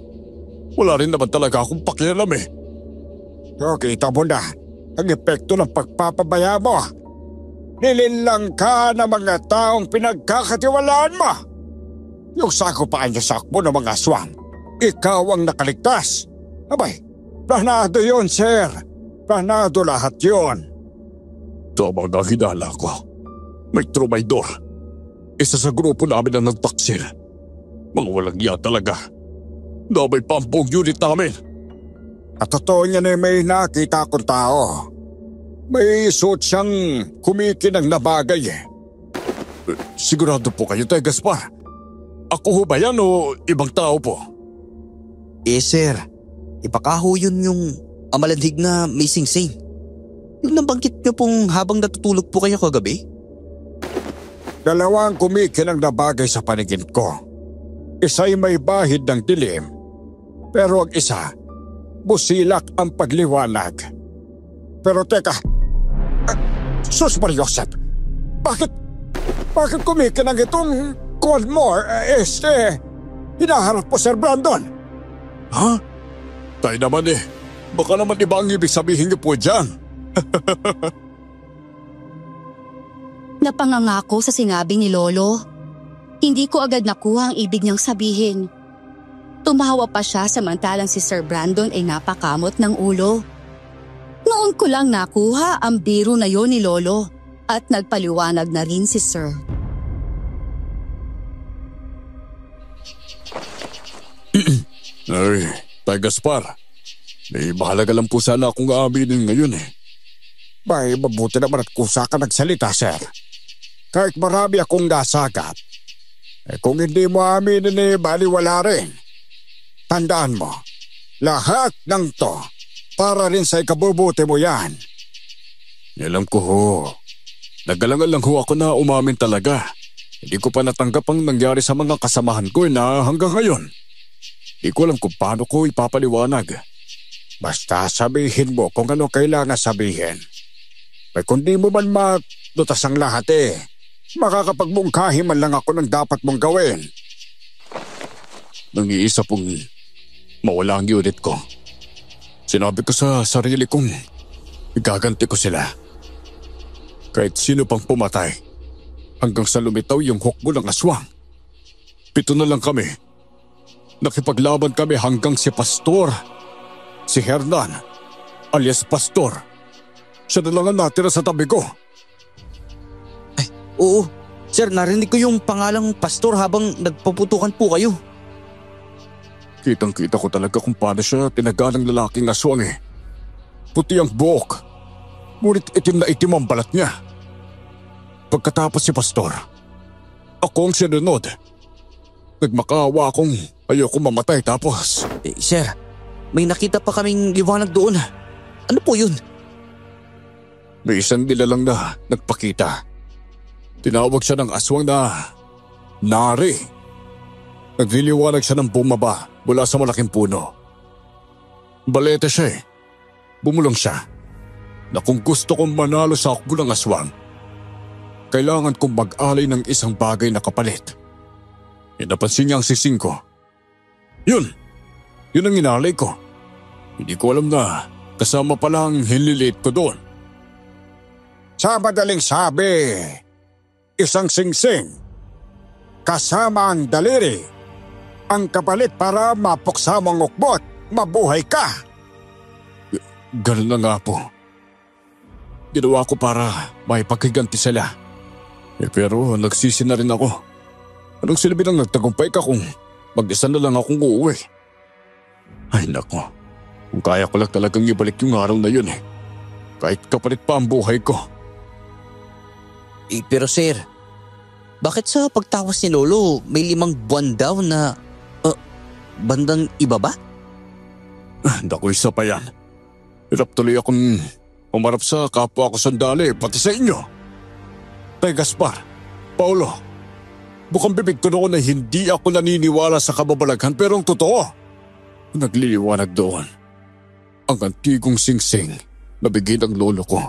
Wala rin naman talaga akong pakialam eh. So, kita mo na ang epekto ng pagpapabaya mo. Nililang ka ng mga taong pinagkakatiwalaan mo. Yung sakupaan niya sakmo ng mga aswang. Ikaw ang nakaligtas. Abay, planado yun, sir. Planado lahat yun. Tama nga hinala ko. May trumaydor. Isa sa grupo namin ang nagtaksil. Mga walang iya talaga. Damay pa ang buong unit namin. At totoo niya na may nakita akong tao. May suot siyang kumikinang na bagay eh. Sigurado po kayo, Tay Gaspar? Ako ho ba yan o ibang tao po? Sir, ipakaho yun yung amalanhig na may singsing. Yung nabanggit niyo pong habang natutulog po kayo kagabi? Dalawang kumikinang na bagay sa paningin ko. Isa'y may bahid ng dilim, pero ang isa, busilak ang pagliwanag. Pero teka, Sus Mariosep, bakit kumikinang itong Coldmore, hinaharap po Sir Brandon? Ha? Tayo naman eh, baka naman iba ang ibig sabihin niyo po dyan. Napangangako sa sinabi ni Lolo. Hindi ko agad nakuha ang ibig niyang sabihin. Tumawa pa siya samantalang si Sir Brandon ay napakamot ng ulo. Noon ko lang nakuha ang biro na yon ni Lolo at nagpaliwanag na rin si Sir. Ay, Tay Gaspar, may mahalaga lang po sana akong aaminin ngayon eh. Bay, mabuti naman at kusa ka nagsalita, sir. Kahit marami akong nasagap, kung hindi mo aminin baliwala rin. Tandaan mo, lahat ng to, para rin sa ikabubuti mo yan. Alam ko ho, nagalangan lang ho ako na umamin talaga. Hindi ko pa natanggap ang nangyari sa mga kasamahan ko na hanggang ngayon. Hindi ko alam kung paano ko ipapaliwanag. Basta sabihin mo kung ano kailangan sabihin. Kung di mo man malutas ang lahat makakapagmungkahi man lang ako ng dapat mong gawin. Nang-iisa pong mawala ang unit ko. Sinabi ko sa sarili kong igaganti ko sila. Kahit sino pang pumatay, hanggang sa lumitaw yung hukbo ng aswang. 7 na lang kami. Nakipaglaban kami hanggang si Pastor, si Hernan, alias Pastor. Siya na lang ang natira sa tabi ko. Ay, oo. Sir, narinig ko yung pangalang Pastor habang nagpaputukan po kayo. Kitang-kita ko talaga kung paano siya tinaga ng lalaking aswang eh. Puti ang buhok, ngunit itim na itim ang balat niya. Pagkatapos si Pastor, ako ang sinunod. Nagmakaawa akong ayoko mamatay tapos… Sir, may nakita pa kaming liwanag doon. Ano po yun? May isang nilalang na nagpakita. Tinawag siya ng aswang na Nari. Nagliliwanag siya ng bumaba mula sa malaking puno. Balete siya eh. Bumulong siya na kung gusto kong manalo sa hukbo ng aswang, kailangan kong mag-alay ng isang bagay na kapalit. Napansin niya ang sising ko. Yun ang inalay ko. Hindi ko alam na kasama pala ang hinlilit ko doon. Sa madaling sabi, isang singsing, kasama ang daliri, Ang kapalit para mapuksa mo ang ukbot, mabuhay ka. Ganun na nga po. Ginawa ko para may paghiganti sila. Pero nagsisi na rin ako. Anong silbi nang nagtagumpay ka kung mag-isa na lang akong uuwi? Ay nako, kung kaya ko lang talagang ibalik yung araw na yun Kahit kapalit pa ang buhay ko. Pero sir, bakit sa pagtawas ni Lolo may 5 buwan daw na bandang iba ba? Naku, isa pa yan. Hirap tuloy akong umarap sa kapwa ko sandali, pati sa inyo. Tay Gaspar, Paulo, bukang bibig ko noon na hindi ako naniniwala sa kababalaghan pero ang totoo, nagliliwanag doon. Ang antigong singsing na bigay ng lolo ko.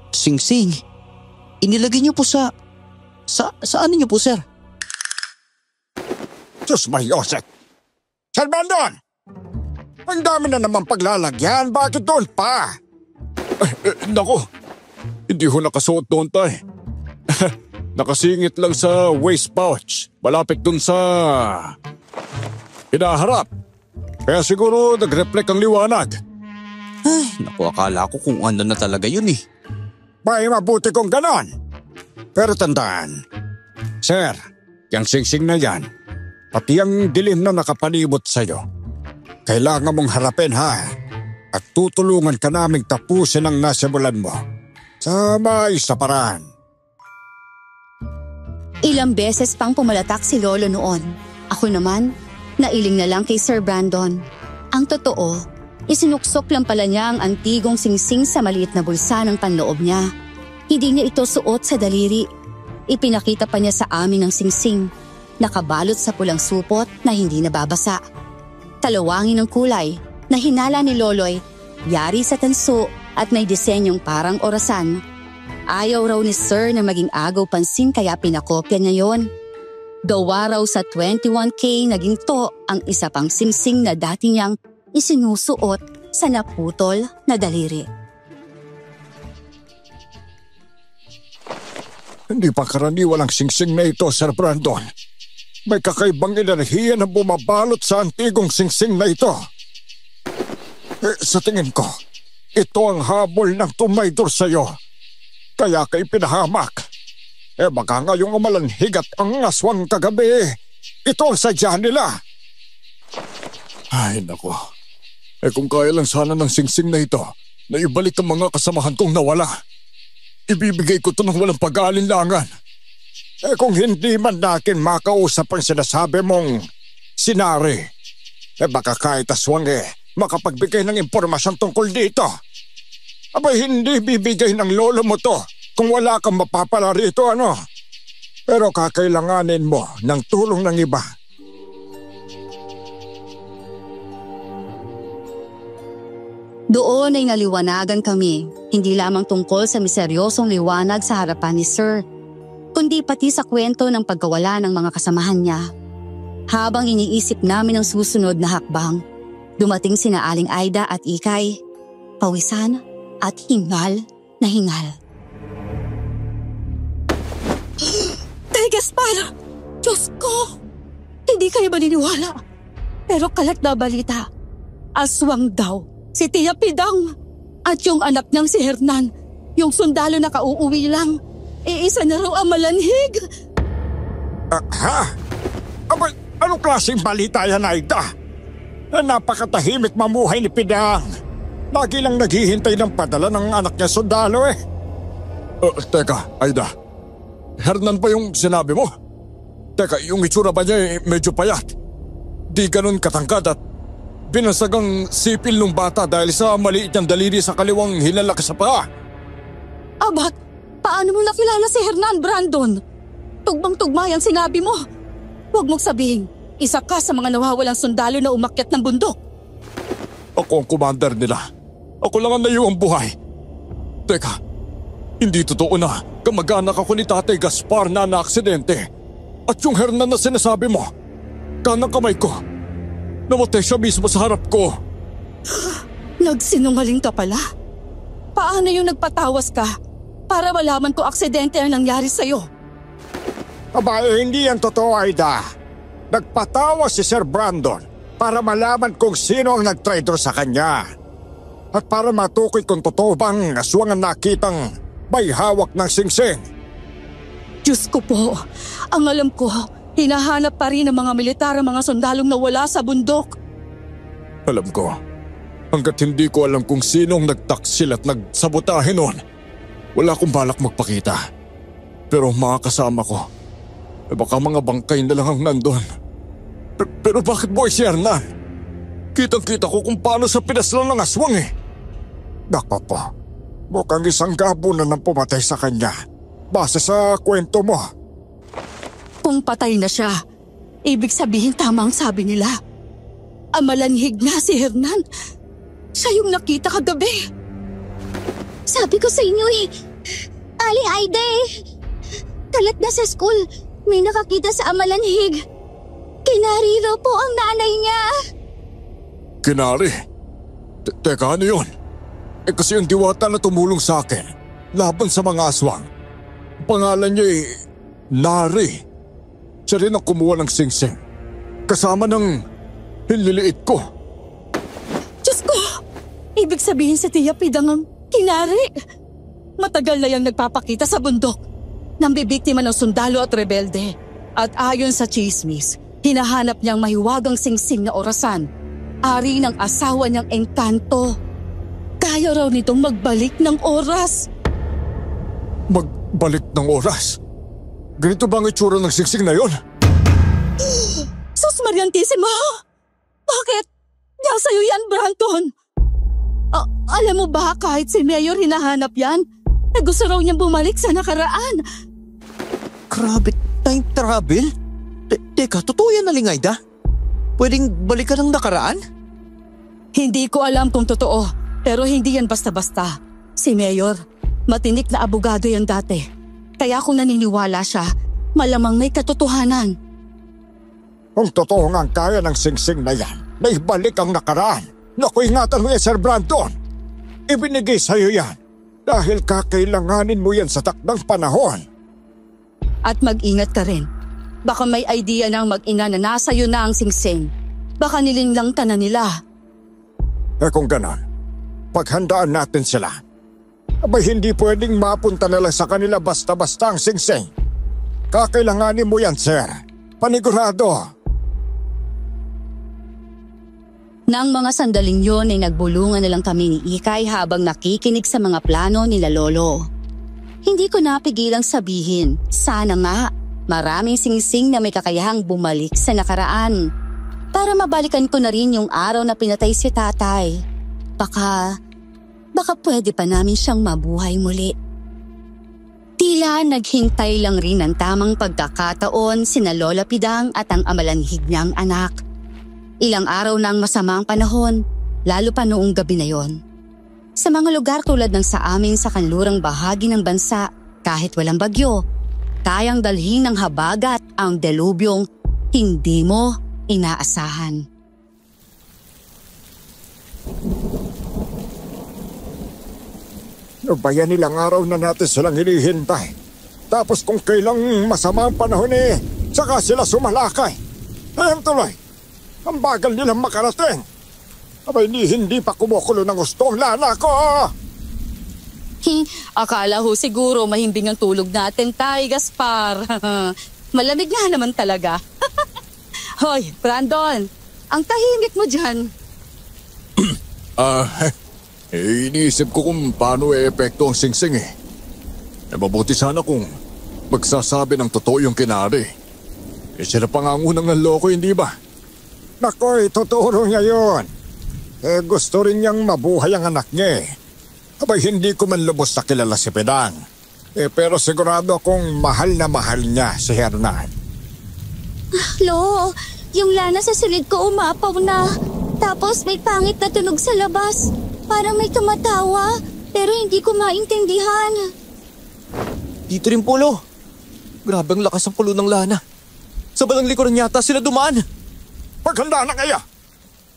Singsing? Inilagay niyo po saan niyo po, sir? Diyos Mayosek! Sir Brandon! Ang dami na naman paglalagyan, bakit doon pa? Nako, hindi ho nakasuot doon, tay. Nakasingit lang sa waist pouch, malapit doon sa hinaharap. Kaya siguro nag-reflect ang liwanag. Ay, naku, akala ko kung ano na talaga yun May mabuti kong ganon. Pero tandaan, Sir, yung singsing na yan, pati ang dilim na nakapalibot sa'yo, kailangan mong harapin ha. At tutulungan ka naming tapusin ang nasimulan mo sa maayos na paraan. Ilang beses pang pumalatak si Lolo noon. Ako naman, nailing na lang kay Sir Brandon. Ang totoo, isinuksok lang pala niya ang antigong singsing sa maliit na bulsa ng panloob niya. Hindi niya ito suot sa daliri. Ipinakita pa niya sa amin ang singsing, nakabalot sa pulang supot na hindi nababasa. Talawangin ng kulay na hinala ni Loloy, yari sa tanso at may disenyong parang orasan. Ayaw raw ni Sir na maging agaw pansin kaya pinakopya niya yon. Gawa raw sa 21K naging to ang isa pang singsing na dati niyang isinusuot sa naputol na daliri. Hindi pa karaniwan ang singsing na ito, Sir Brandon. May kakaibang enerhiya na bumabalot sa antigong singsing na ito. Sa tingin ko, ito ang habol ng tumaydor sa'yo. Kaya kay pinahamak. Baka ngayong umalanhig at ang aswang kagabi, ito ang sadya nila. Ay nako, kung kaya lang sana ng singsing na ito na ibalik ang mga kasamahan kong nawala. Ibibigay ko ito ng walang pag-aalinlangan. Kung hindi man natin makausap ang sinasabi mong sinari, baka kahit aswang makapagbigay ng impormasyon tungkol dito. Abay hindi bibigay ng lolo mo to kung wala kang mapapala rito ano. Pero kakailanganin mo ng tulong ng iba. Doon ay naliwanagan kami, hindi lamang tungkol sa misteryosong liwanag sa harapan ni Sir, kundi pati sa kwento ng pagkawala ng mga kasamahan niya. Habang iniisip namin ang susunod na hakbang, dumating sina Aling Aida at Ikay, pawisan at hingal na hingal. Tay Gaspar! Diyos ko! Hindi kayo maniniwala. Pero kalat na balita, aswang daw si Tia Pidang at yung anak niyang si Hernan, yung sundalo na kauuwi lang, isa na raw ang malanhig. Ha? Abay, anong klaseng balita yan, Aida? Napakatahimik mamuhay ni Pidang. Lagi lang naghihintay ng padala ng anak niya sundalo Teka, Aida. Hernan pa yung sinabi mo? Teka, yung itsura ba niya medyo payat? Di ganun katangkad at binasagang sipil ng bata dahil sa maliit niyang daliri sa kaliwang hinalaki sa paa. Abat, paano mo nakilala si Hernan, Brandon? Tugmang-tugma yan sinabi mo. Huwag mong sabihin, isa ka sa mga nawawalang sundalo na umakyat ng bundok. Ako ang commander nila. Ako lang ang naiwang buhay. Teka, hindi totoo na kamag-anak ako ni Tatay Gaspar na naaksidente. At yung Hernan na sinasabi mo, kanang kamay ko, namatay siya mismo sa harap ko. Nagsinungaling ka pala? Paano yung nagpatawas ka para malaman ko aksidente ang nangyari sa'yo? Aba, hindi yan totoo, Aida. Nagpatawa si Sir Brandon para malaman kung sino ang nag-traitor sa kanya. At para matukoy kung totoo bang aswang ang nakitang may hawak ng singsing. Diyos ko po, ang alam ko, hinahanap pa rin ng mga militar ang mga sundalong nawala sa bundok. Alam ko, hanggat hindi ko alam kung sinong nagtaksil at nagsabotahe noon, wala akong balak magpakita. Pero mga kasama ko, baka mga bangkay na lang ang nandun. Pero bakit boy si Hernan? Kitang-kita ko kung paano sa pinaslan ng aswang eh. Nako po, mukhang isang gabunan ang pumatay sa kanya. Base sa kwento mo. Kung patay na siya, ibig sabihin tama ang sabi nila. Amalanhig na si Hernan. Siya yung nakita kagabi. Sabi ko sa inyo eh, Ali Aide, kalat na sa school, may nakakita sa amalanhig. Kinari raw po ang nanay niya. Kinari? Teka, ano yun? Kasi yung diwata na tumulong sa akin laban sa mga aswang, pangalan niya Nari. Siya rin ang kumuha ng singsing, kasama ng hinliliit ko. Diyos ko! Ibig sabihin si Tia Pidang ang kinari. Matagal na yung nagpapakita sa bundok. Nambibiktima ng sundalo at rebelde. At ayon sa chismis, hinahanap niyang mahiwagang singsing na orasan. Ari ng asawa niyang engkanto. Kaya raw nitong magbalik ng oras. Magbalik ng oras? Ganito ba ang itsura ng singsing na yon? Sus Mariantísima! Bakit? Diyan sa'yo yan, Branton. Alam mo ba kahit si Mayor hinahanap yan, gusto raw niyang bumalik sa nakaraan. Grabe, time travel? Teka, totoo yan, Aling Aida? Pwedeng balikan ng nakaraan? Hindi ko alam kung totoo, pero hindi yan basta-basta. Si Mayor, matinik na abogado yan dati. Kaya kung naniniwala siya, malamang may katotohanan. Kung totoo nga ang kaya ng singsing na yan, na ibalik ang nakaraan. Naku, ingatan mo yan, Sir Brandon. Ibinigay sa'yo yan dahil kakailanganin mo yan sa takdang panahon. At mag-ingat ka rin. Baka may idea ng mag-ina na nasa iyo na ang singsing. Baka nilinglang ka na nila. Kung ganon, paghandaan natin sila. Abay hindi pwedeng mapunta na lang sa kanila basta-basta ang singsing. Kakailanganin mo yan, sir. Panigurado. Nang mga sandaling yon ay nagbulungan na lang kami ni Ikay habang nakikinig sa mga plano nila Lolo. Hindi ko napigilang sabihin, sana nga maraming singsing na may kakayahang bumalik sa nakaraan. Para mabalikan ko na rin yung araw na pinatay si tatay. Baka pwede pa namin siyang mabuhay muli. Tila naghintay lang rin ng tamang pagkakataon sina Lola Pidang at ang amalanhig niyang anak. Ilang araw na ang masamang panahon, lalo pa noong gabi na yon. Sa mga lugar tulad ng sa amin sa kanlurang bahagi ng bansa, kahit walang bagyo, kayang dalhin ng habagat ang delubyong hindi mo inaasahan. Bayan nilang araw na natin silang hinihintay. Tapos kung kailang masama ang panahon saka sila sumalakay. Ayan tuloy, ang bagal nilang makarating. Abay hindi pa kumukulo ng gusto ang lana ko. Akala ho siguro mahimbing ang tulog natin, Tay Gaspar. Malamig nga naman talaga. Hoy, Brandon, ang tahimik mo dyan. Iniisip ko kung paano epekto ang singsing Mabuti sana kung magsasabi ng totoo yung kinari. Sila pa nga unang nanloko, hindi ba? Nakoy, totoo niya yun. Gusto rin niyang mabuhay ang anak niya Abay hindi ko man lubos na kilala si Pidang. Pero sigurado akong mahal na mahal niya si Hernan. Lo, yung lana sa silid ko umapaw na. Tapos may pangit na tunog sa labas. Parang may tumatawa, pero hindi ko maintindihan. Dito rin po, Lo. Grabe ang lakas ng kulo ng lana. Sa balang likuran yata sila dumaan. Paghanda na kaya.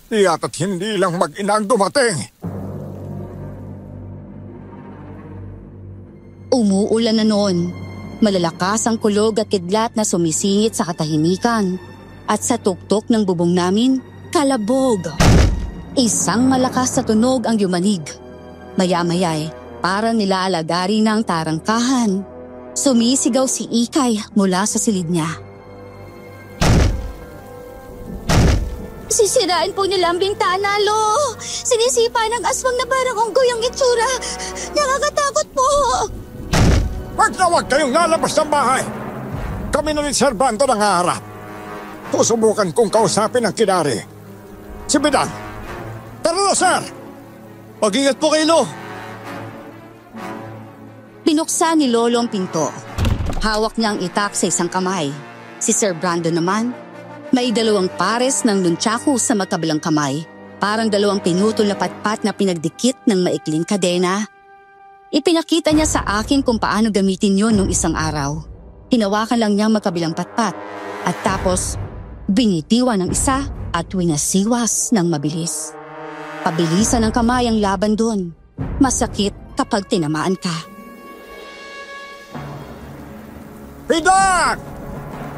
Iyata't hindi lang mag-ina ang dumating. Umuulan na noon. Malalakas ang kulog at kidlat na sumisingit sa katahimikan. At sa tuktok ng bubong namin, kalabog. Isang malakas na tunog ang yumanig. Maya-maya'y parang nilaalagari na ang tarangkahan. Sumisigaw si Ikay mula sa silid niya. Sisirain po nila ang bintana, Lo. Sinisipa ng aswang na parang unggoy ang itsura. Nakakatakot po. Huwag kayong lalabas ng bahay. Kami na ni Sir Brando nangaharap. Susubukan kong kausapin ang kinari. Si Bidan. Tara na, sir. Mag-ingat po kayo, Lo. Binuksan ni Lolo ang pinto. Hawak niya ang itak sa isang kamay. Si Sir Brando naman, may 2 pares ng nunchaku sa magkabilang kamay. Parang 2 pinutol na patpat na pinagdikit ng maikling kadena. Ipinakita niya sa akin kung paano gamitin yun nung isang araw. Hinawakan lang niyang magkabilang patpat at tapos binitiwan ng isa at winasiwas ng mabilis. Pabilisan ng kamay ang laban doon. Masakit kapag tinamaan ka. Bidan!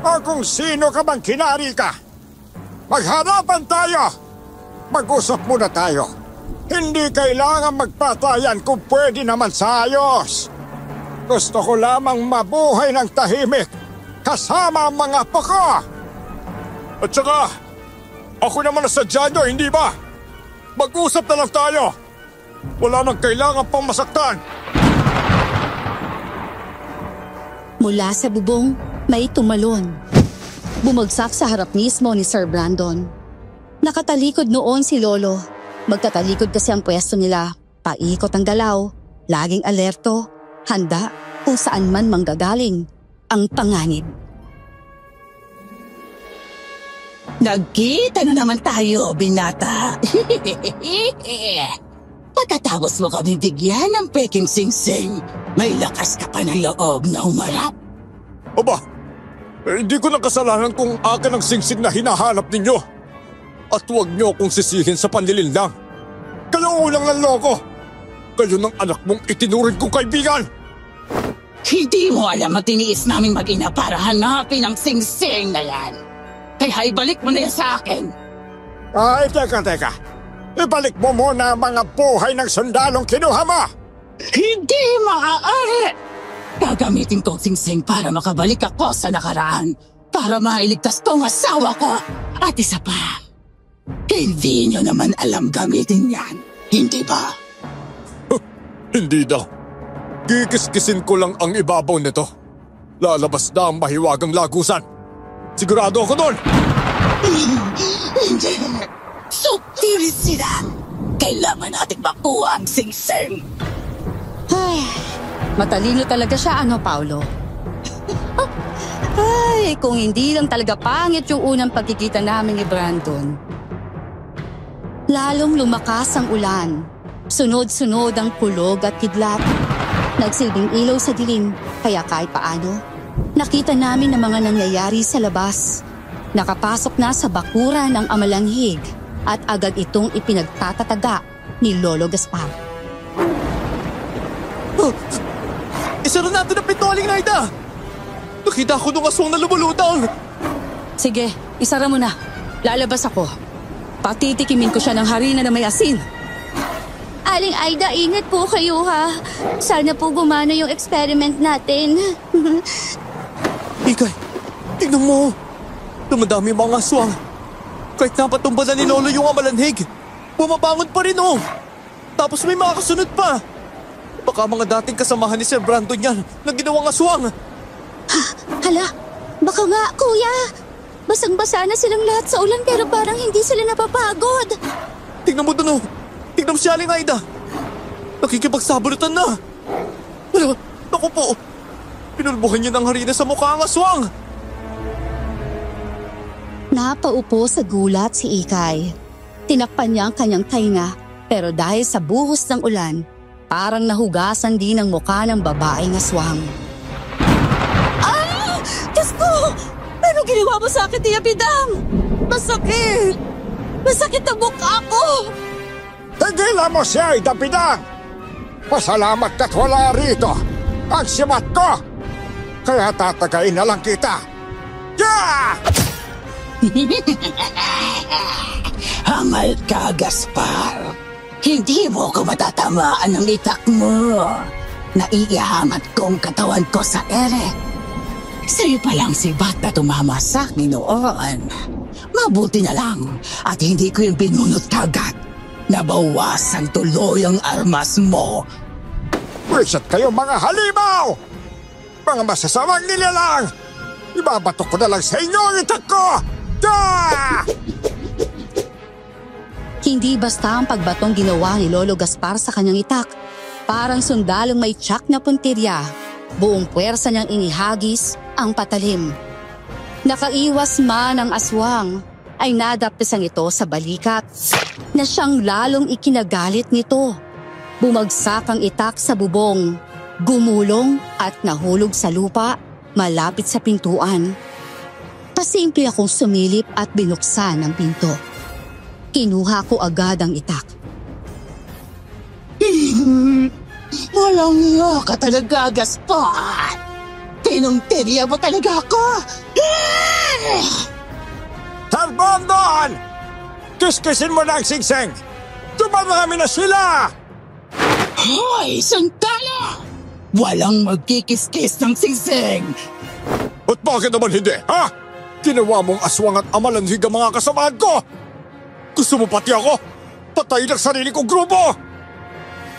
O kung sino ka bang kinari ka, magharapan tayo! Mag-usap muna tayo. Hindi kailangan magpatayan kung pwede naman sa ayos. Gusto ko lamang mabuhay ng tahimik kasama ang mga apo ko. At saka, ako naman nasadya nyo, hindi ba? Mag-usap na lang tayo. Wala nang kailangan pang masaktan. Mula sa bubong, may tumalon. Bumagsak sa harap mismo ni Sir Brandon. Nakatalikod noon si Lolo. Magkatalikod kasi ang pwesto nila. Paikot ang galaw, laging alerto, handa kung saan man manggagaling ang panganib. Nagkita na naman tayo, binata. Pagkatapos mo kami bigyan ng peking singsing, may lakas ka pa ng loob na humarap. Aba, hindi ko na kasalanan kung akin ang singsing na hinahanap ninyo. At huwag niyo akong sisihin sa panlilinlang. Kayo ulang ng loko. Kayo ng anak mong itinuring kong kaibigan. Hindi mo alam ang tiniis naming mag-ina para hanapin ang singsing na yan. Kaya ibalik mo na yan sa akin. Ay, teka. Ibalik mo muna ang mga buhay ng sundalong kinuha mo. Hindi maaari! Gagamitin ko ang singsing para makabalik ako sa nakaraan. Para mailigtas ko ang asawa ko. At isa pa, hindi nyo naman alam gamitin yan. Hindi ba? Hindi daw. Kikiskisin ko lang ang ibabaw nito. Lalabas na ang mahiwagang lagusan. Sigurado ako doon. Hindi. Subtil sila. Kailangan natin makuha ang singsing. Ay, matalino talaga siya, ano, Paolo? Ay, kung hindi lang talaga pangit yung unang pagkikita namin ni Brandon. Lalong lumakas ang ulan. Sunod-sunod ang kulog at kidlat. Nagsilbing ilaw sa dilim, kaya kahit paano, nakita namin ang mga nangyayari sa labas. Nakapasok na sa bakuran ang amalanghig at agad itong ipinagtatataga ni Lolo Gaspar. Oh, isara natin ang pinto, Aling Naida! Nakita ko nung aswang na lumulutang! Sige, isara mo na. Lalabas ako. Patitikimin ko siya ng harina na may asin. Aling Aida, ingat po kayo ha. Sana po gumana yung experiment natin. Ikay, tingnan mo. Dumadami mga aswang. Kahit napatumba na ni Lolo yung amalanhig, bumabangon pa rin oh. Tapos may mga kasunod pa. Baka mga dating kasamahan ni Sir Brandon yan na ginawang aswang. Hala, baka nga kuya. Basang-basa na silang lahat sa ulan pero parang hindi sila napapagod. Tingnan mo doon oh. Tingnan mo si Aling Aida. Nakikipagsabunutan na. Naku po. Pinulbuhan niya ng harina sa mukha ang aswang. Napaupo sa gulat si Ikay. Tinakpan niya ang kanyang tainga pero dahil sa buhos ng ulan, parang nahugasan din ang mukha ng babaeng aswang. Ah! Diyos ko! Ano ginawa mo sa akin, Tia Bidang? Masakit! Masakit ang mukha ko! Tigilan mo si Aida, Bidang! Pasalamat ka't wala rito ang simat ko! Kaya tatagain na lang kita! Yeah! Hangal ka, Gaspar. Hindi mo ko matatamaan ng itak mo. Naiihamat kong katawan ko sa ere. Sa'yo palang sibat na tumama sa akin noon. Mabuti na lang at hindi ko yung binunot kagad. Nabawasan tuloy ang armas mo. Pwisat kayo mga halimaw! Mga masasamang nilalang! Ibabatok ko na lang sa inyo ang itak ko! Ah! Hindi basta ang pagbatong ginawa ni Lolo Gaspar sa kanyang itak. Parang sundalong may tsak na puntirya. Buong puwersa niyang inihagis ang patalim. Nakaiwas man ang aswang, ay nadaptesan ito sa balikat na siyang lalong ikinagalit nito. Bumagsak ang itak sa bubong, gumulong at nahulog sa lupa malapit sa pintuan. Pasimple akong sumilip at binuksan ang pinto. Kinuha ko agad ang itak. Walang nga ka talaga, Gaspar. Tinong-teriya mo talaga ako. Tarbondon! Kiskisin mo na ang singseng! Tumarami na sila! Hoy, sandala! Walang magkikiskis ng singseng. At bakit naman hindi, ha? Ginawa mong aswang at amalanhig ang mga kasamahan ko! Gusto mo pati ako? Patayin ang sarili kong grupo!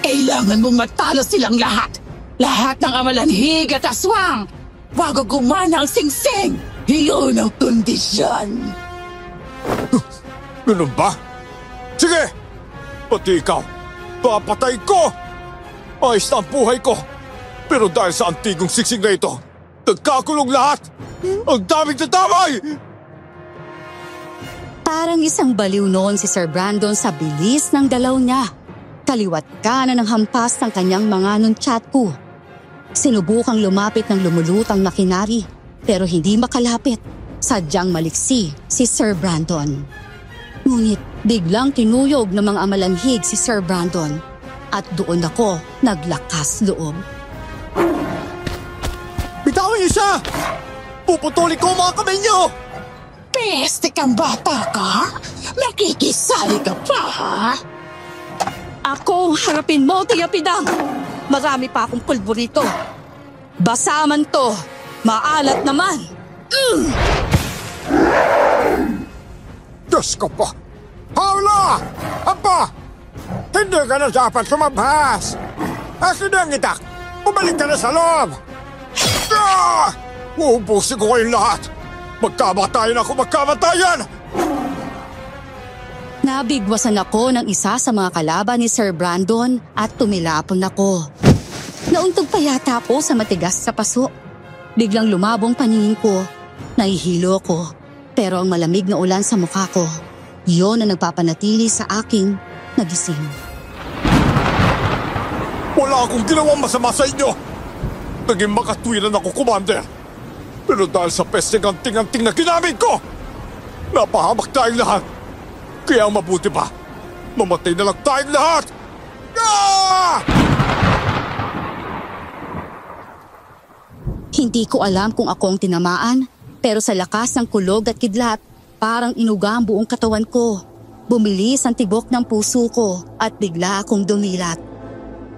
Kailangan mong matalo silang lahat. Lahat ng amalanhig at aswang. Bago gumana ang singseng. Iyon ang kondisyon. Ganun ba? Sige! Pati ikaw, papatay ko! Ayos na ang buhay ko. Pero dahil sa antigong singsing na ito, nagkakulong lahat! Ang daming nadamay! Parang isang baliw noon si Sir Brandon sa bilis ng dalaw niya. Kaliwat kanan ng hampas ng kanyang mga nunchaku. Sinubukang lumapit ng lumulutang makinari pero hindi makalapit. Sadyang maliksi si Sir Brandon. Ngunit biglang tinuyog ng mga amalanhig si Sir Brandon at doon ako naglakas loob. Bitawan niyo siya! Puputulin ko ang mga kamay niyo! Peste kang bata ka? Nakikisali ka pa, ha? Ako harapin mo, Tia Pidang. Marami pa akong pulbo rito. Basa man to, maalat naman. Diyos ko po! Paula! Apa! Hindi ka na dapat lumabas! Akin na ang itak! Bumalik ka na sa loob! Ah! Uubusin ko kayong lahat! Magkamatayan ako, magkamatayan! Nabigwasan ako ng isa sa mga kalaban ni Sir Brandon at tumilapon ako. Nauntog pa yata ako sa matigas sa paso. Biglang lumabong paningin ko. Nahihilo ko. Pero ang malamig na ulan sa mukha ko, yun ang nagpapanatili sa aking nagising. Wala akong ginawang masama sa inyo! Naging makatwiran ako, Commander! Pero dahil sa pesteng anting-anting na ginamit ko, napahamak tayong lahat! Kaya ang mabuti pa, mamatay na lang tayong lahat! Ah! Hindi ko alam kung ako ang tinamaan, pero sa lakas ng kulog at kidlat, parang inuga ang buong katawan ko. Bumilis ang tibok ng puso ko at bigla akong dumilat.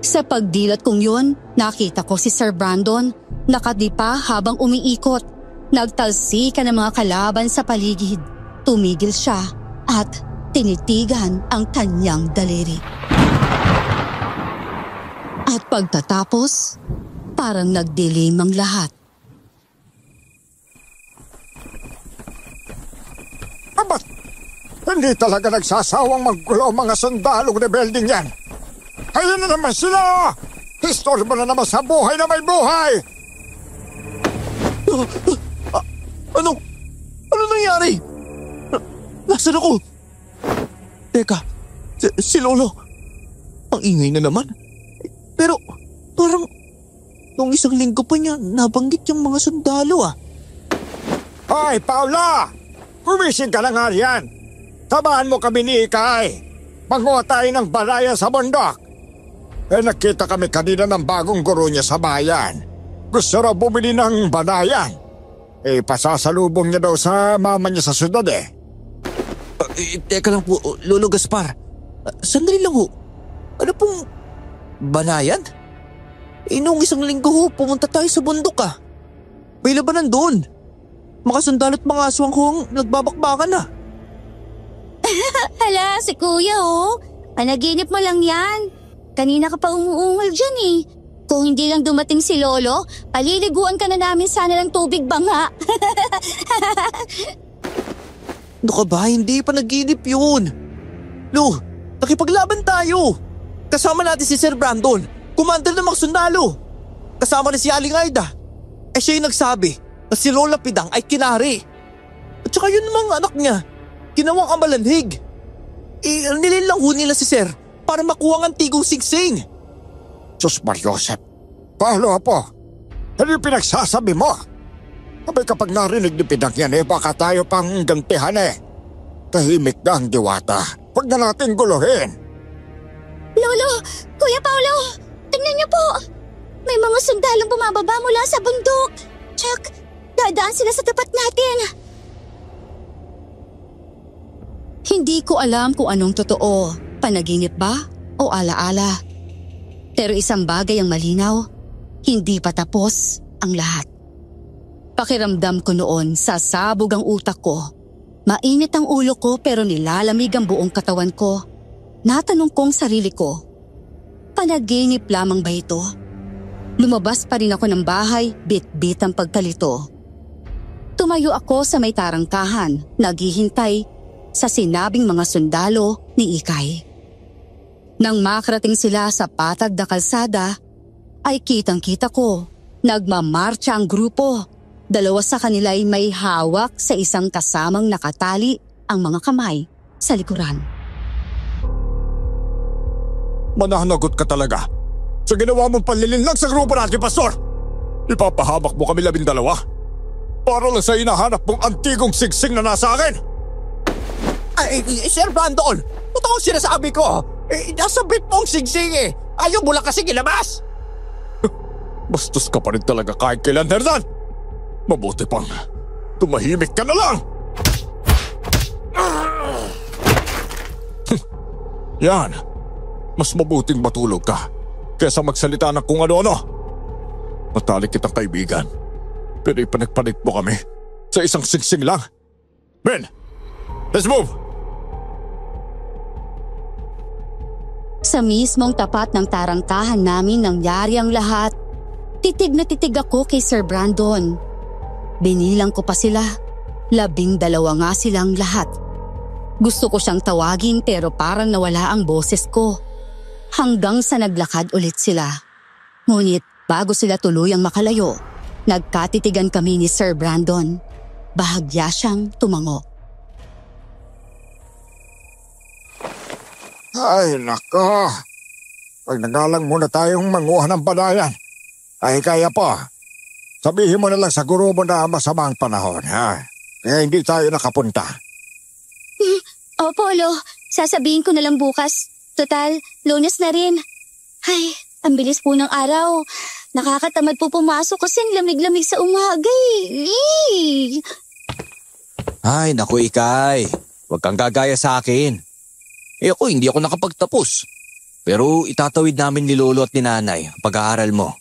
Sa pagdilat kong yun, nakita ko si Sir Brandon, nakadipa habang umiikot. Nagtalsika ng mga kalaban sa paligid. Tumigil siya at tinitigan ang kanyang daliri. At pagtatapos, parang nagdilim ang lahat. Abat! Hindi talaga nagsasawang maggulo ang mga sundalong rebelding yan! Ayun na naman sila! Historbo na naman sa buhay na may buhay! Ano nangyari? Nasaan ako? Teka, si Lolo. Ang ingay na naman. Pero parang nung isang linggo pa niya nabanggit yung mga sundalo ah. Hoy, Paula! Humising ka na nga riyan! Tabahan mo kami ni Ikay! Manguha tayo ng balaya sa bundok! Nakita kami kanina ng bagong guro niya sa bayan. Gusto raw bumili ng banayan. pasasalubong niya daw sa mama niya sa syudad eh. Teka lang po, Lolo Gaspar. Sandali lang ho. Ano pong banayan? Nung isang linggo ho, pumunta tayo sa bundok May labanan doon. Mga sundalo at mga aswang ho ang nagbabakbakan Hala, si Kuya Panaginip mo lang yan. Kanina ka pa umuungal dyan eh. Kung hindi lang dumating si Lolo, paliliguan ka na namin sana ng tubig banga. Ano ka ba? Hindi pa naginip yun. Lo, nakipaglaban tayo. Kasama natin si Sir Brandon, commander ng mga sundalo. Kasama na si Aling Aida. Siya yung nagsabi na si Lola Pidang ay kinari. At saka yun mga anak niya, ginawang amalanhig. Nilinlang ho nila si Sir para makuha ang tigong singsing. Sus Mariosep, paano po? Ano yung pinagsasabi mo? Abay kapag narinig ni Pidang yan baka tayo pang gantihan Tahimik na ang diwata. Huwag na natin guluhin. Lolo, Kuya Paolo, tingnan niyo po. May mga sundalong bumababa mula sa bundok. Chuck, dadaan sila sa tapat natin. Hindi ko alam kung anong totoo, panaginip ba o alaala. Pero isang bagay ang malinaw, hindi pa tapos ang lahat. Pakiramdam ko noon, sasabog ang utak ko. Mainit ang ulo ko pero nilalamig ang buong katawan ko. Natanong kong sarili ko, panaginip lamang ba ito? Lumabas pa rin ako ng bahay, bit-bit ang pagkalito. Tumayo ako sa may tarangkahan, naghihintay sa sinabing mga sundalo ni Ikay. Nang makarating sila sa patag na kalsada, ay kitang-kita ko, nagmamarcha ang grupo. Dalawa sa kanila ay may hawak sa isang kasamang nakatali ang mga kamay sa likuran. Mananagot ka talaga. Sa ginawa mong panlilinlang sa grupo natin, Pastor. Ipapahamak mo kami 12 para lang sa hinahanap mong antigong sigsing na nasa akin. Ay, Sir Brandon, totoo sinasabi ko. Nasa bit mong sigsing Ayaw mo lang kasi ilabas. Bastos ka pa rin talaga kahit kailan, Hernan. Mabuti pang tumahimik ka na lang. Yan. Mas mabuting matulog ka kaysa magsalita ng kung ano-ano. Matalik kitang kaibigan. Pero ipanagpalit mo kami sa isang singsing lang. Ben, let's move! Sa mismong tapat ng tarangkahan namin nangyari ang lahat. Titig na titig ako kay Sir Brandon. Binilang ko pa sila. 12 nga silang lahat. Gusto ko siyang tawagin pero parang nawala ang boses ko. Hanggang sa naglakad ulit sila. Ngunit bago sila tuluyang makalayo, nagkatitigan kami ni Sir Brandon. Bahagya siyang tumango. Ay, nako. Pag nagalang muna tayong manguha ng banayan, ay kaya po. Sabihin mo na lang sa guro mo na masamang panahon, ha? Kaya hindi tayo nakapunta. Opo, Lo. Sasabihin ko na lang bukas. Total, Lunes na rin. Ay, ang bilis po ng araw. Nakakatamad po pumasok kasi lamig-lamig sa umaga eh. Ay, naku Ikay. Huwag kang gagaya sa akin. Ako, hindi ako nakapagtapos. Pero itatawid namin ni Lolo at ni Nanay ang pag-aaral mo.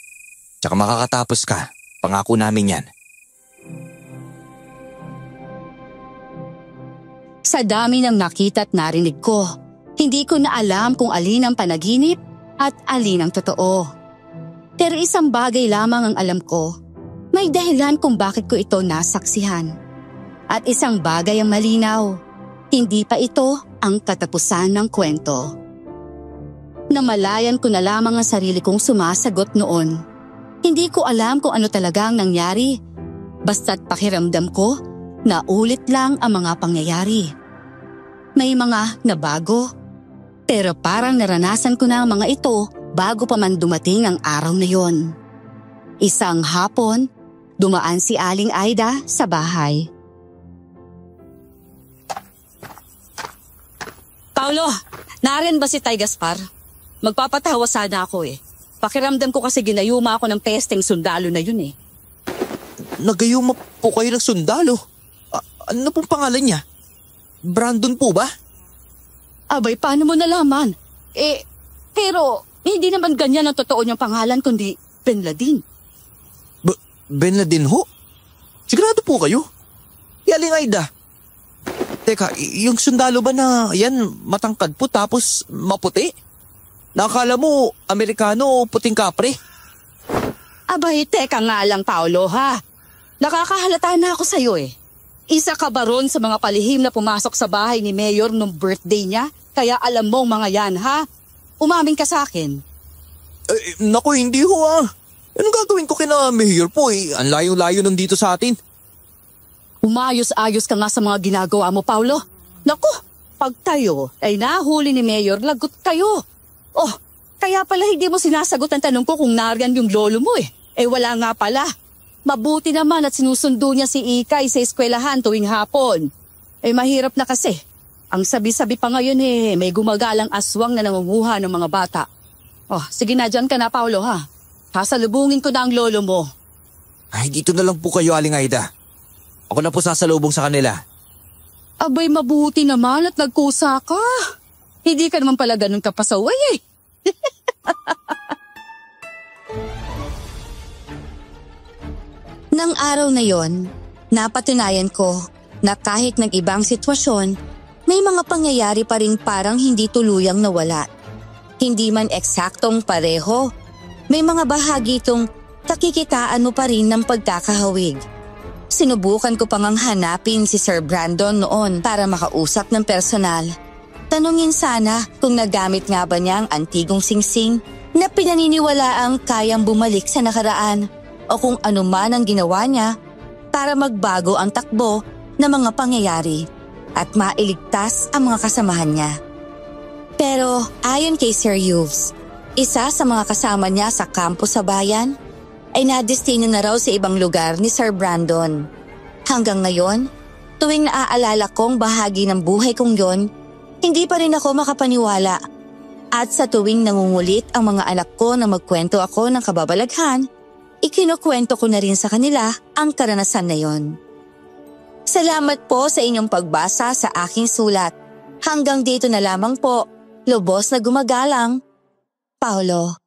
Tsaka makakatapos ka. Pangako namin yan. Sa dami ng nakita at narinig ko, hindi ko na alam kung alin ang panaginip at alin ang totoo. Pero isang bagay lamang ang alam ko. May dahilan kung bakit ko ito nasaksihan. At isang bagay ang malinaw. Hindi pa ito ang katapusan ng kwento. Namalayan ko na lamang ang sarili kong sumasagot noon. Hindi ko alam kung ano talaga ang nangyari. Basta't pakiramdam ko na ulit lang ang mga pangyayari. May mga nabago. Pero parang naranasan ko na ang mga ito bago pa man dumating ang araw na yon. Isang hapon, dumaan si Aling Aida sa bahay. Paulo, nariyan ba si Tay Gaspar? Magpapatawa sana ako eh. Pakiramdam ko kasi ginayuma ako ng pesteng sundalo na yun eh. nagayuma po kayo ng sundalo. Ano pong pangalan niya? Brandon po ba? Abay, paano mo nalaman? Pero hindi naman ganyan ang totoo niyang pangalan kundi Ben Ladin. Ben Ladin ho? Sigurado po kayo? Aling Aida. Teka, yung sundalo ba na yan matangkad po tapos maputi? Nakakala mo Amerikano o puting kapre? Abay, teka nga lang, Paolo, ha? Nakakahalata na ako sa'yo eh. Isa ka ba ron sa mga palihim na pumasok sa bahay ni Mayor nung birthday niya? Kaya alam mong mga yan, ha? Umamin ka sa akin. Naku, hindi ho Anong gagawin ko kina Mayor po eh? Ang layo-layo nandito sa atin. Umayos-ayos ka nga sa mga ginagawa mo, Paulo. Naku, pag tayo ay nahuli ni Mayor, lagot kayo. Oh, kaya pala hindi mo sinasagot ang tanong ko kung nariyan yung lolo mo eh. Wala nga pala. Mabuti naman at sinusundo niya si Ikay sa eskwelahan tuwing hapon. Mahirap na kasi. Ang sabi-sabi pa ngayon may gumagalang aswang na nangunguha ng mga bata. Oh, sige na dyan ka na, Paulo, ha? Sasalubungin ko na ang lolo mo. Ay, dito na lang po kayo, Aling Aida. Ako na po sasalubong sa kanila. Abay, mabuti naman at nagkusa ka. Hindi ka naman pala ganun kapasaway eh. Nang araw na yon, napatunayan ko na kahit ng ibang sitwasyon, may mga pangyayari pa rin parang hindi tuluyang nawala. Hindi man eksaktong pareho, may mga bahagi itong nakikitaan mo pa rin ng pagkakahawig. Sinubukan ko pang hanapin si Sir Brandon noon para makausap ng personal. Tanungin sana kung nagamit nga ba niya ang antigong singsing na pinaniniwalaang kayang bumalik sa nakaraan o kung ano man ang ginawa niya para magbago ang takbo ng mga pangyayari at mailigtas ang mga kasamahan niya. Pero ayon kay Sir Hughes, isa sa mga kasama niya sa kampo sa bayan ay nadestino na raw sa ibang lugar ni Sir Brandon. Hanggang ngayon, tuwing naaalala kong bahagi ng buhay kong yon, hindi pa rin ako makapaniwala. At sa tuwing nangungulit ang mga anak ko na magkwento ako ng kababalaghan, ikinukwento ko na rin sa kanila ang karanasan na yon. Salamat po sa inyong pagbasa sa aking sulat. Hanggang dito na lamang po, lubos na gumagalang, Paulo.